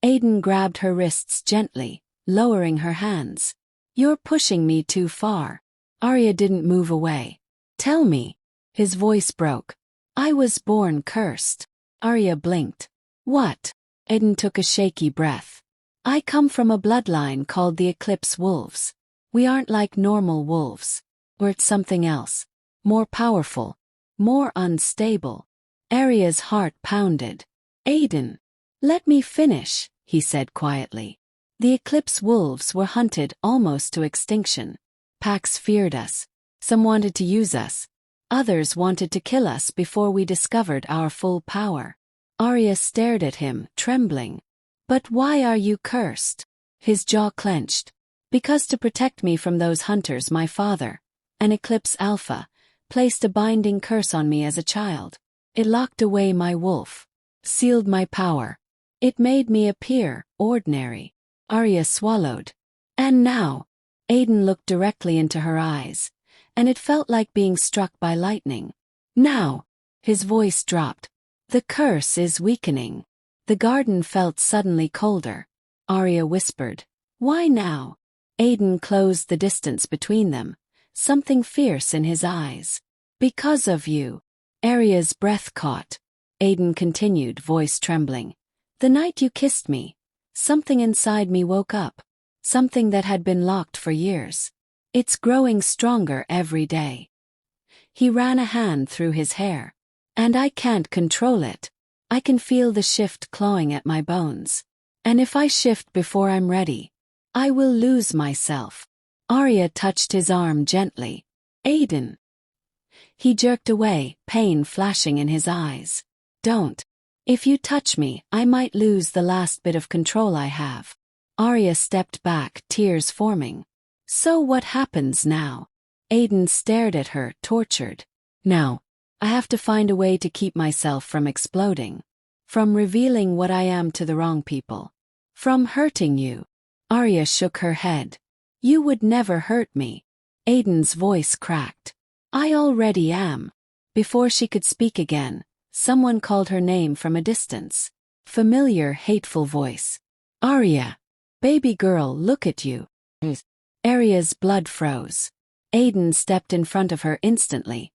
Aiden grabbed her wrists gently, lowering her hands. "You're pushing me too far." Arya didn't move away. "Tell me." His voice broke. "I was born cursed." Arya blinked. "What?" Aiden took a shaky breath. "I come from a bloodline called the Eclipse Wolves. We aren't like normal wolves. We're something else. More powerful. More unstable." Arya's heart pounded. "Aiden, let me finish," he said quietly. "The Eclipse Wolves were hunted almost to extinction. Packs feared us. Some wanted to use us. Others wanted to kill us before we discovered our full power." Arya stared at him, trembling. "But why are you cursed?" His jaw clenched. "Because to protect me from those hunters, my father, an Eclipse Alpha, placed a binding curse on me as a child. It locked away my wolf, sealed my power. It made me appear ordinary." Arya swallowed. "And now?" Aiden looked directly into her eyes, and it felt like being struck by lightning. "Now." His voice dropped. "The curse is weakening." The garden felt suddenly colder. Arya whispered, "Why now?" Aiden closed the distance between them, something fierce in his eyes. "Because of you." Arya's breath caught. Aiden continued, voice trembling. "The night you kissed me, something inside me woke up. Something that had been locked for years. It's growing stronger every day." He ran a hand through his hair. "And I can't control it. I can feel the shift clawing at my bones. And if I shift before I'm ready, I will lose myself." Arya touched his arm gently. "Aiden." He jerked away, pain flashing in his eyes. "Don't. If you touch me, I might lose the last bit of control I have." Arya stepped back, tears forming. "So what happens now?" Aiden stared at her, tortured. "Now, I have to find a way to keep myself from exploding. From revealing what I am to the wrong people. From hurting you." Arya shook her head. "You would never hurt me." Aiden's voice cracked. "I already am." Before she could speak again, someone called her name from a distance. Familiar, hateful voice. "Arya. Baby girl, look at you." Arya's blood froze. Aiden stepped in front of her instantly,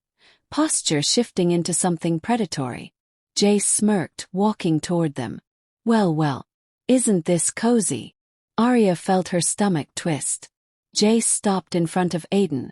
posture shifting into something predatory. Jace smirked, walking toward them. Well, isn't this cozy?" Arya felt her stomach twist. Jace stopped in front of Aiden,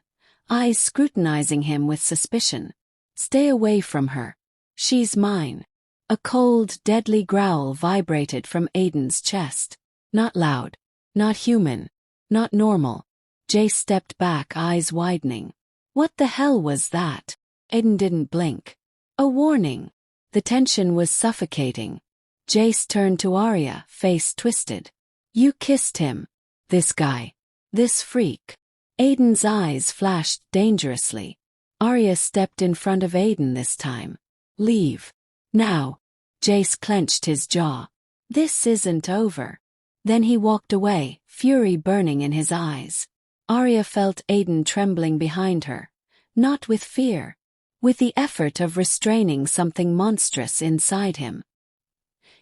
eyes scrutinizing him with suspicion. "Stay away from her. She's mine." A cold, deadly growl vibrated from Aiden's chest. Not loud, not human, not normal. Jace stepped back, eyes widening. What the hell was that? Aiden didn't blink. A warning. The tension was suffocating. Jace turned to Arya, face twisted. "You kissed him. This guy. This freak." Aiden's eyes flashed dangerously. Arya stepped in front of Aiden this time. "Leave. Now." Jace clenched his jaw. "This isn't over." Then he walked away, fury burning in his eyes. Arya felt Aiden trembling behind her. Not with fear. With the effort of restraining something monstrous inside him.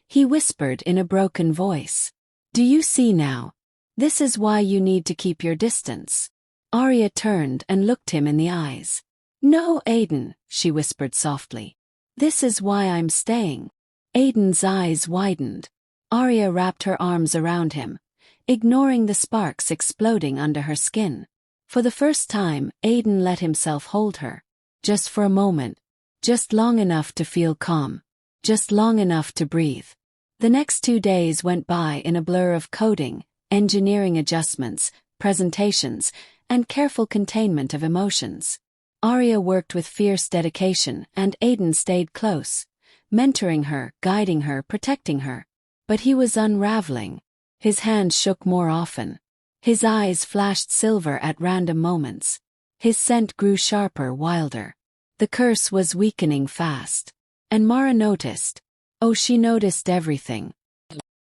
He whispered in a broken voice. "Do you see now? This is why you need to keep your distance." Arya turned and looked him in the eyes. "No, Aiden," she whispered softly. "This is why I'm staying." Aiden's eyes widened. Arya wrapped her arms around him, ignoring the sparks exploding under her skin. For the first time, Aiden let himself hold her. Just for a moment. Just long enough to feel calm. Just long enough to breathe. The next 2 days went by in a blur of coding, engineering adjustments, presentations, and careful containment of emotions. Arya worked with fierce dedication, and Aiden stayed close, mentoring her, guiding her, protecting her. But he was unraveling. His hands shook more often. His eyes flashed silver at random moments. His scent grew sharper, wilder. The curse was weakening fast. And Mara noticed. Oh, she noticed everything.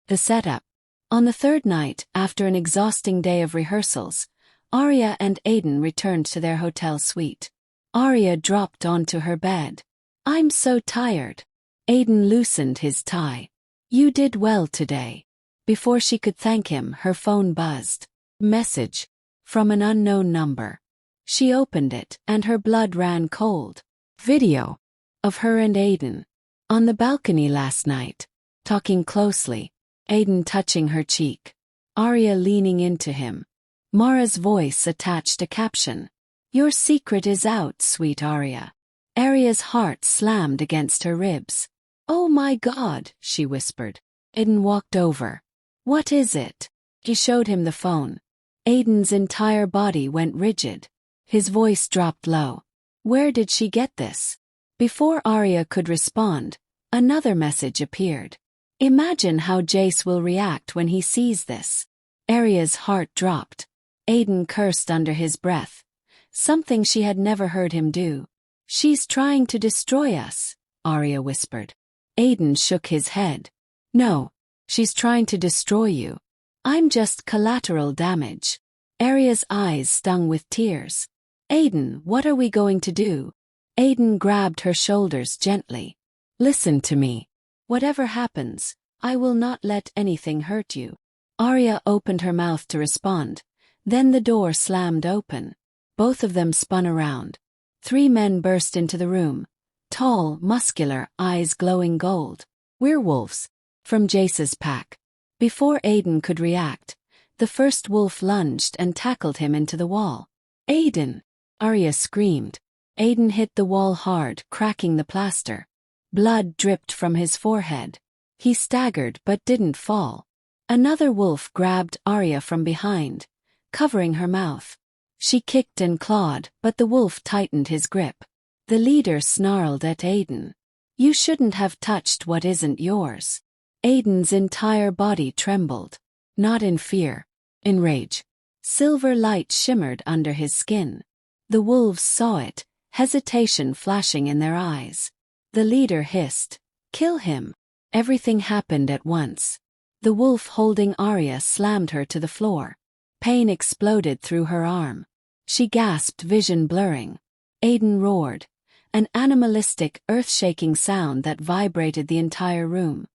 The setup. On the third night, after an exhausting day of rehearsals, Arya and Aiden returned to their hotel suite. Arya dropped onto her bed. "I'm so tired." Aiden loosened his tie. "You did well today." Before she could thank him, her phone buzzed. Message. From an unknown number. She opened it, and her blood ran cold. Video. Of her and Aiden. On the balcony last night. Talking closely. Aiden touching her cheek. Arya leaning into him. Mara's voice attached a caption. "Your secret is out, sweet Arya." Arya's heart slammed against her ribs. "Oh my God," she whispered. Aiden walked over. "What is it?" He showed him the phone. Aiden's entire body went rigid. His voice dropped low. "Where did she get this?" Before Arya could respond, another message appeared. "Imagine how Jace will react when he sees this." Arya's heart dropped. Aiden cursed under his breath. Something she had never heard him do. "She's trying to destroy us," Arya whispered. Aiden shook his head. "No, she's trying to destroy you. I'm just collateral damage." Arya's eyes stung with tears. "Aiden, what are we going to do?" Aiden grabbed her shoulders gently. "Listen to me. Whatever happens, I will not let anything hurt you." Arya opened her mouth to respond. Then the door slammed open. Both of them spun around. 3 men burst into the room. Tall, muscular, eyes glowing gold. "Werewolves." From Jace's pack. Before Aiden could react, the first wolf lunged and tackled him into the wall. "Aiden!" Arya screamed. Aiden hit the wall hard, cracking the plaster. Blood dripped from his forehead. He staggered but didn't fall. Another wolf grabbed Arya from behind, covering her mouth. She kicked and clawed, but the wolf tightened his grip. The leader snarled at Aiden. "You shouldn't have touched what isn't yours." Aiden's entire body trembled. Not in fear. In rage. Silver light shimmered under his skin. The wolves saw it, hesitation flashing in their eyes. The leader hissed, "Kill him." Everything happened at once. The wolf holding Arya slammed her to the floor. Pain exploded through her arm. She gasped, vision blurring. Aiden roared. An animalistic, earth-shaking sound that vibrated the entire room.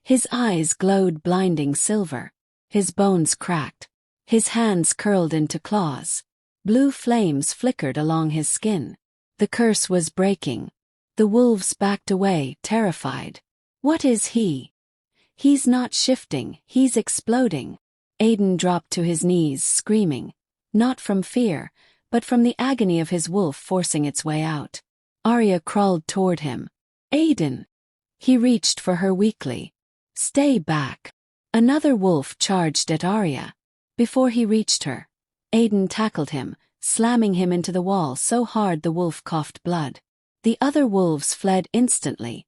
His eyes glowed blinding silver. His bones cracked. His hands curled into claws. Blue flames flickered along his skin. The curse was breaking. The wolves backed away, terrified. "What is he?" "He's not shifting, he's exploding." Aiden dropped to his knees, screaming. Not from fear, but from the agony of his wolf forcing its way out. Arya crawled toward him. "Aiden!" He reached for her weakly. "Stay back." Another wolf charged at Arya. Before he reached her, Aiden tackled him, slamming him into the wall so hard the wolf coughed blood. The other wolves fled instantly,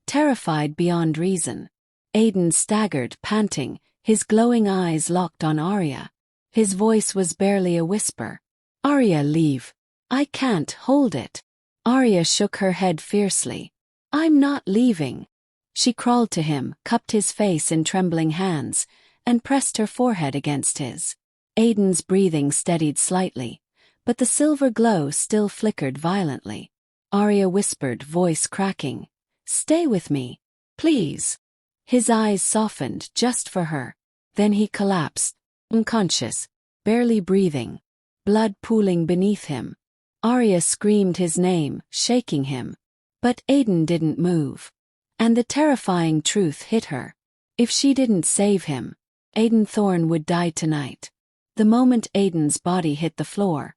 terrified beyond reason. Aiden staggered, panting, his glowing eyes locked on Arya. His voice was barely a whisper. "Arya, leave. I can't hold it." Arya shook her head fiercely. "I'm not leaving." She crawled to him, cupped his face in trembling hands, and pressed her forehead against his. Aiden's breathing steadied slightly, but the silver glow still flickered violently. Arya whispered, voice cracking, "Stay with me, please." His eyes softened just for her. Then he collapsed, unconscious, barely breathing, blood pooling beneath him. Arya screamed his name, shaking him. But Aiden didn't move. And the terrifying truth hit her. If she didn't save him, Aiden Thorne would die tonight. The moment Aiden's body hit the floor,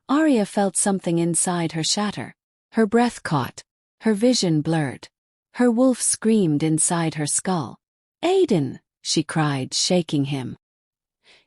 Arya felt something inside her shatter. Her breath caught. Her vision blurred. Her wolf screamed inside her skull. "Aiden!" she cried, shaking him.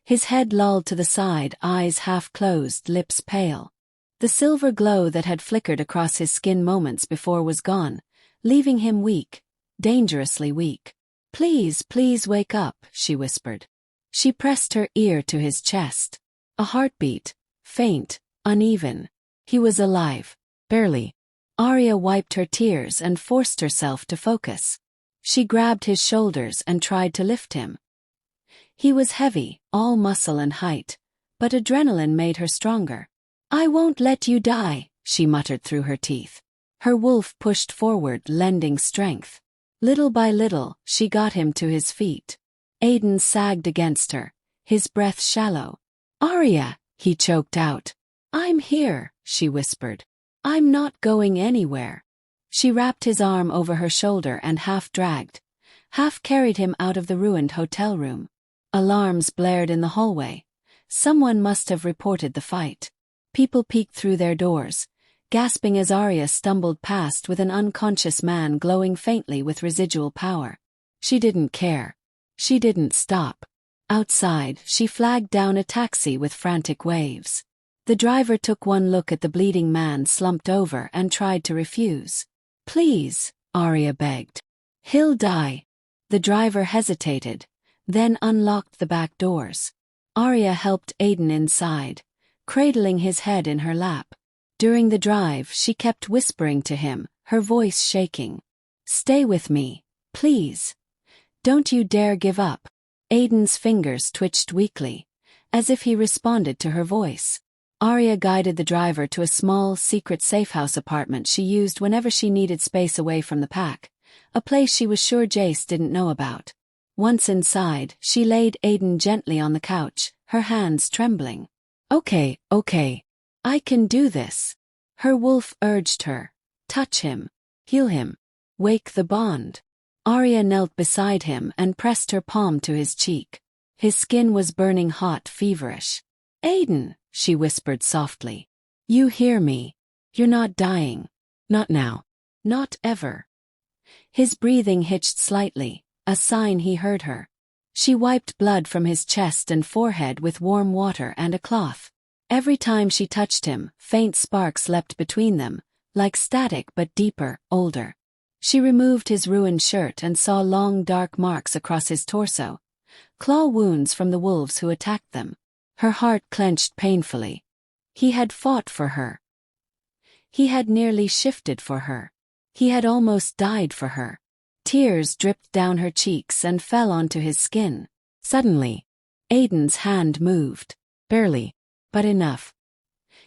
His head lolled to the side, eyes half closed, lips pale. The silver glow that had flickered across his skin moments before was gone, leaving him weak, dangerously weak. "Please, please wake up," she whispered. She pressed her ear to his chest. A heartbeat, faint, uneven. He was alive. Barely. Arya wiped her tears and forced herself to focus. She grabbed his shoulders and tried to lift him. He was heavy, all muscle and height, but adrenaline made her stronger. "I won't let you die," she muttered through her teeth. Her wolf pushed forward, lending strength. Little by little, she got him to his feet. Aiden sagged against her, his breath shallow. "Arya," he choked out. "I'm here," she whispered. "I'm not going anywhere." She wrapped his arm over her shoulder and half dragged, half carried him out of the ruined hotel room. Alarms blared in the hallway. Someone must have reported the fight. People peeked through their doors, gasping as Arya stumbled past with an unconscious man glowing faintly with residual power. She didn't care. She didn't stop. Outside, she flagged down a taxi with frantic waves. The driver took one look at the bleeding man slumped over and tried to refuse. "Please," Arya begged. "He'll die." The driver hesitated, then unlocked the back doors. Arya helped Aiden inside, cradling his head in her lap. During the drive, she kept whispering to him, her voice shaking. "Stay with me, please. Don't you dare give up." Aiden's fingers twitched weakly, as if he responded to her voice. Arya guided the driver to a small, secret safehouse apartment she used whenever she needed space away from the pack, a place she was sure Jace didn't know about. Once inside, she laid Aiden gently on the couch, her hands trembling. Okay, I can do this." Her wolf urged her. "Touch him. Heal him. Wake the bond." Arya knelt beside him and pressed her palm to his cheek. His skin was burning hot, feverish. "Aiden," she whispered softly. "You hear me. You're not dying. Not now. Not ever." His breathing hitched slightly, a sign he heard her. She wiped blood from his chest and forehead with warm water and a cloth. Every time she touched him, faint sparks leapt between them, like static but deeper, older. She removed his ruined shirt and saw long dark marks across his torso, claw wounds from the wolves who attacked them. Her heart clenched painfully. He had fought for her. He had nearly shifted for her. He had almost died for her. Tears dripped down her cheeks and fell onto his skin. Suddenly, Aiden's hand moved. Barely, but enough.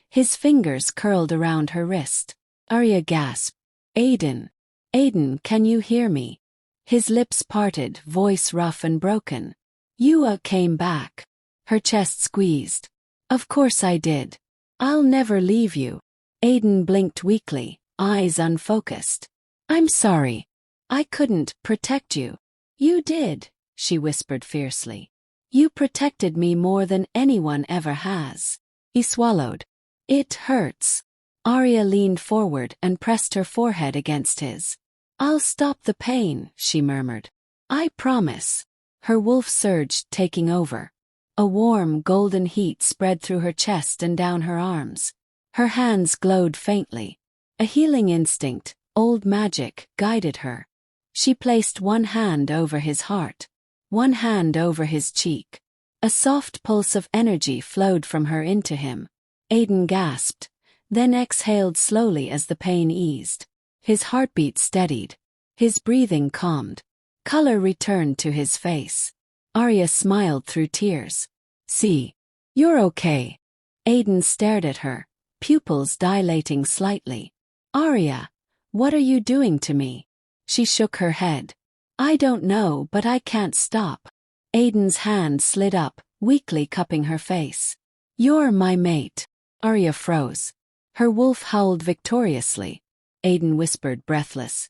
His fingers curled around her wrist. Arya gasped. "Aiden. Aiden, can you hear me?" His lips parted, voice rough and broken. "You came back." Her chest squeezed. "Of course I did. I'll never leave you." Aiden blinked weakly, eyes unfocused. "I'm sorry. I couldn't protect you." "You did," she whispered fiercely. "You protected me more than anyone ever has." He swallowed. "It hurts." Arya leaned forward and pressed her forehead against his. "I'll stop the pain," she murmured. "I promise." Her wolf surged, taking over. A warm, golden heat spread through her chest and down her arms. Her hands glowed faintly. A healing instinct, old magic, guided her. She placed one hand over his heart, one hand over his cheek. A soft pulse of energy flowed from her into him. Aiden gasped, then exhaled slowly as the pain eased. His heartbeat steadied. His breathing calmed. Color returned to his face. Arya smiled through tears. "See. You're okay." Aiden stared at her, pupils dilating slightly. "Arya, what are you doing to me?" She shook her head. "I don't know, but I can't stop." Aiden's hand slid up, weakly cupping her face. "You're my mate." Arya froze. Her wolf howled victoriously. Aiden whispered, breathless.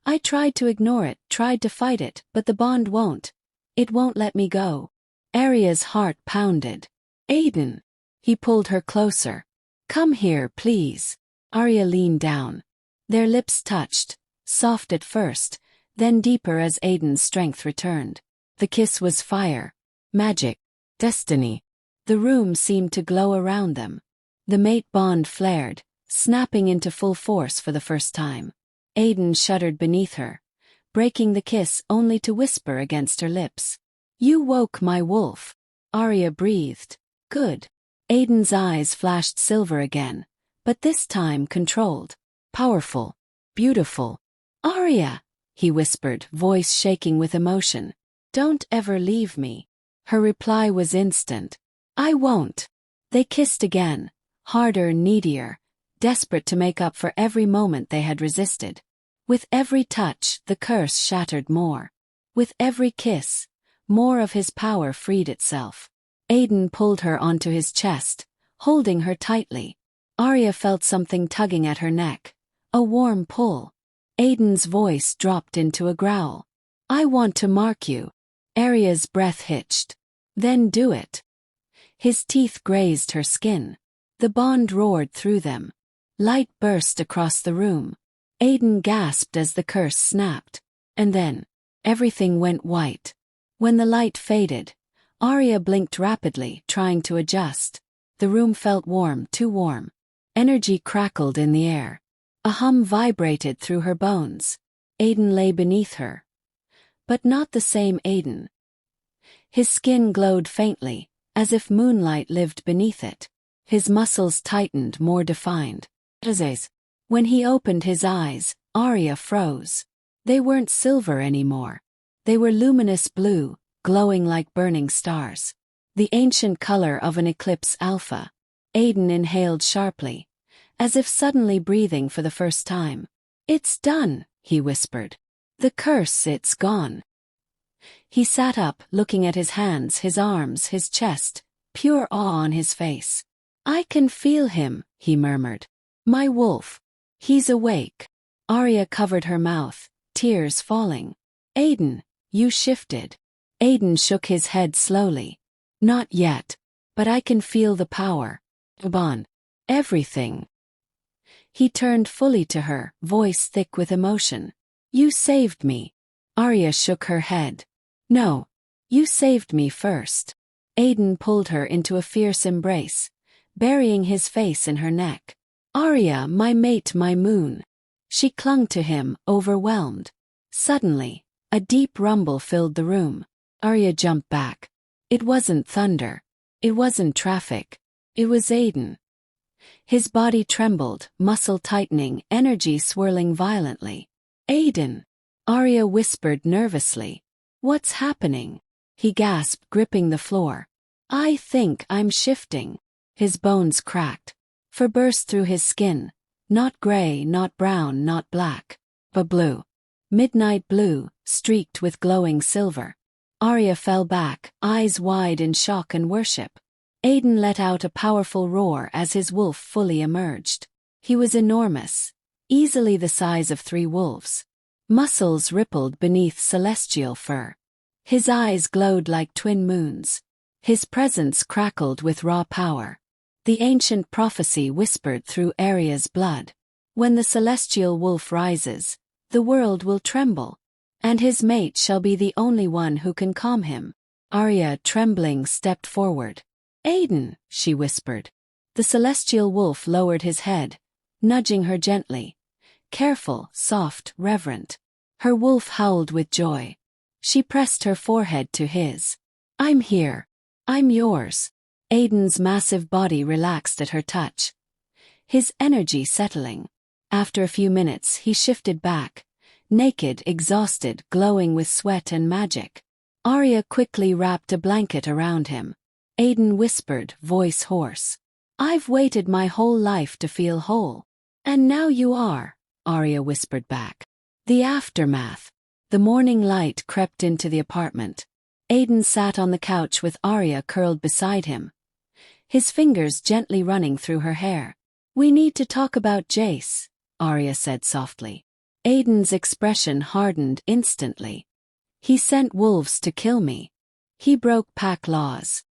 "I tried to ignore it, tried to fight it, but the bond won't. It won't let me go." Arya's heart pounded. Aiden. He pulled her closer. Come here, please. Arya leaned down. Their lips touched, soft at first, then deeper as Aiden's strength returned. The kiss was fire, magic, destiny. The room seemed to glow around them. The mate bond flared, snapping into full force for the first time. Aiden shuddered beneath her, breaking the kiss only to whisper against her lips. You woke my wolf. Arya breathed. Good. Aiden's eyes flashed silver again, but this time controlled. Powerful. Beautiful. Arya, he whispered, voice shaking with emotion. Don't ever leave me. Her reply was instant. I won't. They kissed again, harder, needier, desperate to make up for every moment they had resisted. With every touch, the curse shattered more. With every kiss, more of his power freed itself. Aiden pulled her onto his chest, holding her tightly. Arya felt something tugging at her neck, a warm pull. Aiden's voice dropped into a growl. I want to mark you. Arya's breath hitched. Then do it. His teeth grazed her skin. The bond roared through them. Light burst across the room. Aiden gasped as the curse snapped. And then, everything went white. When the light faded, Arya blinked rapidly, trying to adjust. The room felt warm, too warm. Energy crackled in the air. A hum vibrated through her bones. Aiden lay beneath her. But not the same Aiden. His skin glowed faintly, as if moonlight lived beneath it. His muscles tightened, more defined. When he opened his eyes, Arya froze. They weren't silver anymore. They were luminous blue, glowing like burning stars. The ancient color of an eclipse alpha. Aiden inhaled sharply, as if suddenly breathing for the first time. It's done, he whispered. The curse, it's gone. He sat up, looking at his hands, his arms, his chest, pure awe on his face. I can feel him, he murmured. My wolf. He's awake. Arya covered her mouth, tears falling. Aiden, you shifted. Aiden shook his head slowly. Not yet. But I can feel the power. Bond. Everything. He turned fully to her, voice thick with emotion. You saved me. Arya shook her head. No. You saved me first. Aiden pulled her into a fierce embrace, burying his face in her neck. Arya, my mate, my moon. She clung to him, overwhelmed. Suddenly, a deep rumble filled the room. Arya jumped back. It wasn't thunder. It wasn't traffic. It was Aiden. His body trembled, muscle tightening, energy swirling violently. Aiden. Arya whispered nervously. What's happening? He gasped, gripping the floor. I think I'm shifting. His bones cracked. Fur burst through his skin. Not gray, not brown, not black, but blue. Midnight blue, streaked with glowing silver. Arya fell back, eyes wide in shock and worship. Aiden let out a powerful roar as his wolf fully emerged. He was enormous, easily the size of 3 wolves. Muscles rippled beneath celestial fur. His eyes glowed like twin moons. His presence crackled with raw power. The ancient prophecy whispered through Arya's blood. When the celestial wolf rises, the world will tremble, and his mate shall be the only one who can calm him. Arya, trembling, stepped forward. Aiden, she whispered. The celestial wolf lowered his head, nudging her gently. Careful, soft, reverent. Her wolf howled with joy. She pressed her forehead to his. I'm here. I'm yours. Aiden's massive body relaxed at her touch, his energy settling. After a few minutes, he shifted back, naked, exhausted, glowing with sweat and magic. Arya quickly wrapped a blanket around him. Aiden whispered, voice hoarse. I've waited my whole life to feel whole. And now you are, Arya whispered back. The aftermath. The morning light crept into the apartment. Aiden sat on the couch with Arya curled beside him, his fingers gently running through her hair. We need to talk about Jace, Arya said softly. Aiden's expression hardened instantly. He sent wolves to kill me. He broke pack laws.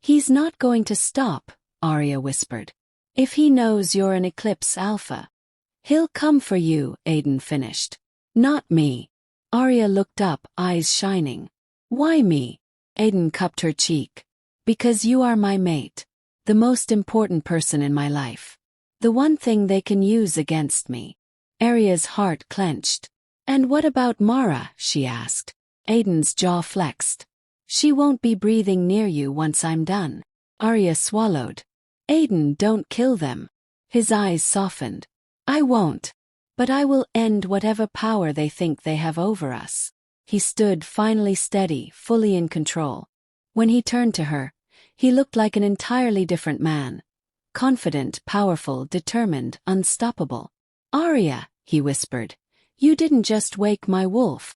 He's not going to stop, Arya whispered. If he knows you're an Eclipse Alpha, he'll come for you, Aiden finished. Not me. Arya looked up, eyes shining. Why me? Aiden cupped her cheek. Because you are my mate. The most important person in my life. The one thing they can use against me. Arya's heart clenched. And what about Mara? She asked. Aiden's jaw flexed. She won't be breathing near you once I'm done. Arya swallowed. Aiden, don't kill them. His eyes softened. I won't. But I will end whatever power they think they have over us. He stood finally steady, fully in control. When he turned to her, he looked like an entirely different man. Confident, powerful, determined, unstoppable. Arya, he whispered, you didn't just wake my wolf.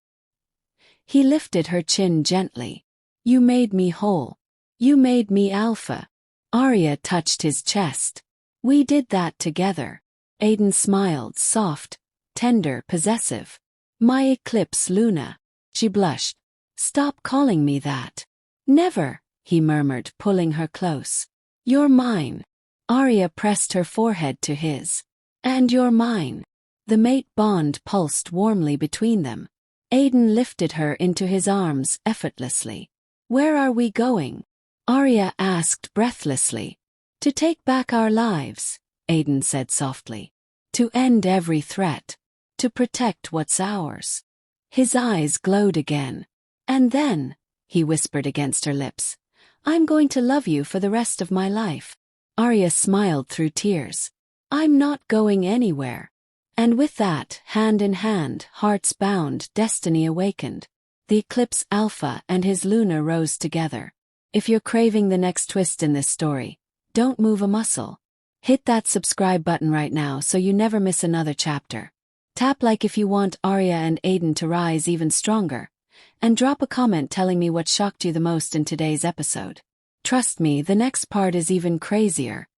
He lifted her chin gently. You made me whole. You made me alpha. Arya touched his chest. We did that together. Aiden smiled, soft, tender, possessive. My Eclipse Luna. She blushed. Stop calling me that. Never, he murmured, pulling her close. You're mine. Arya pressed her forehead to his. And you're mine. The mate bond pulsed warmly between them. Aiden lifted her into his arms effortlessly. Where are we going? Arya asked breathlessly. To take back our lives, Aiden said softly. To end every threat. To protect what's ours. His eyes glowed again. And then, he whispered against her lips, I'm going to love you for the rest of my life. Arya smiled through tears. I'm not going anywhere. And with that, hand in hand, hearts bound, destiny awakened. The Eclipse Alpha and his Luna rose together. If you're craving the next twist in this story, don't move a muscle. Hit that subscribe button right now so you never miss another chapter. Tap like if you want Arya and Aiden to rise even stronger. And drop a comment telling me what shocked you the most in today's episode. Trust me, the next part is even crazier.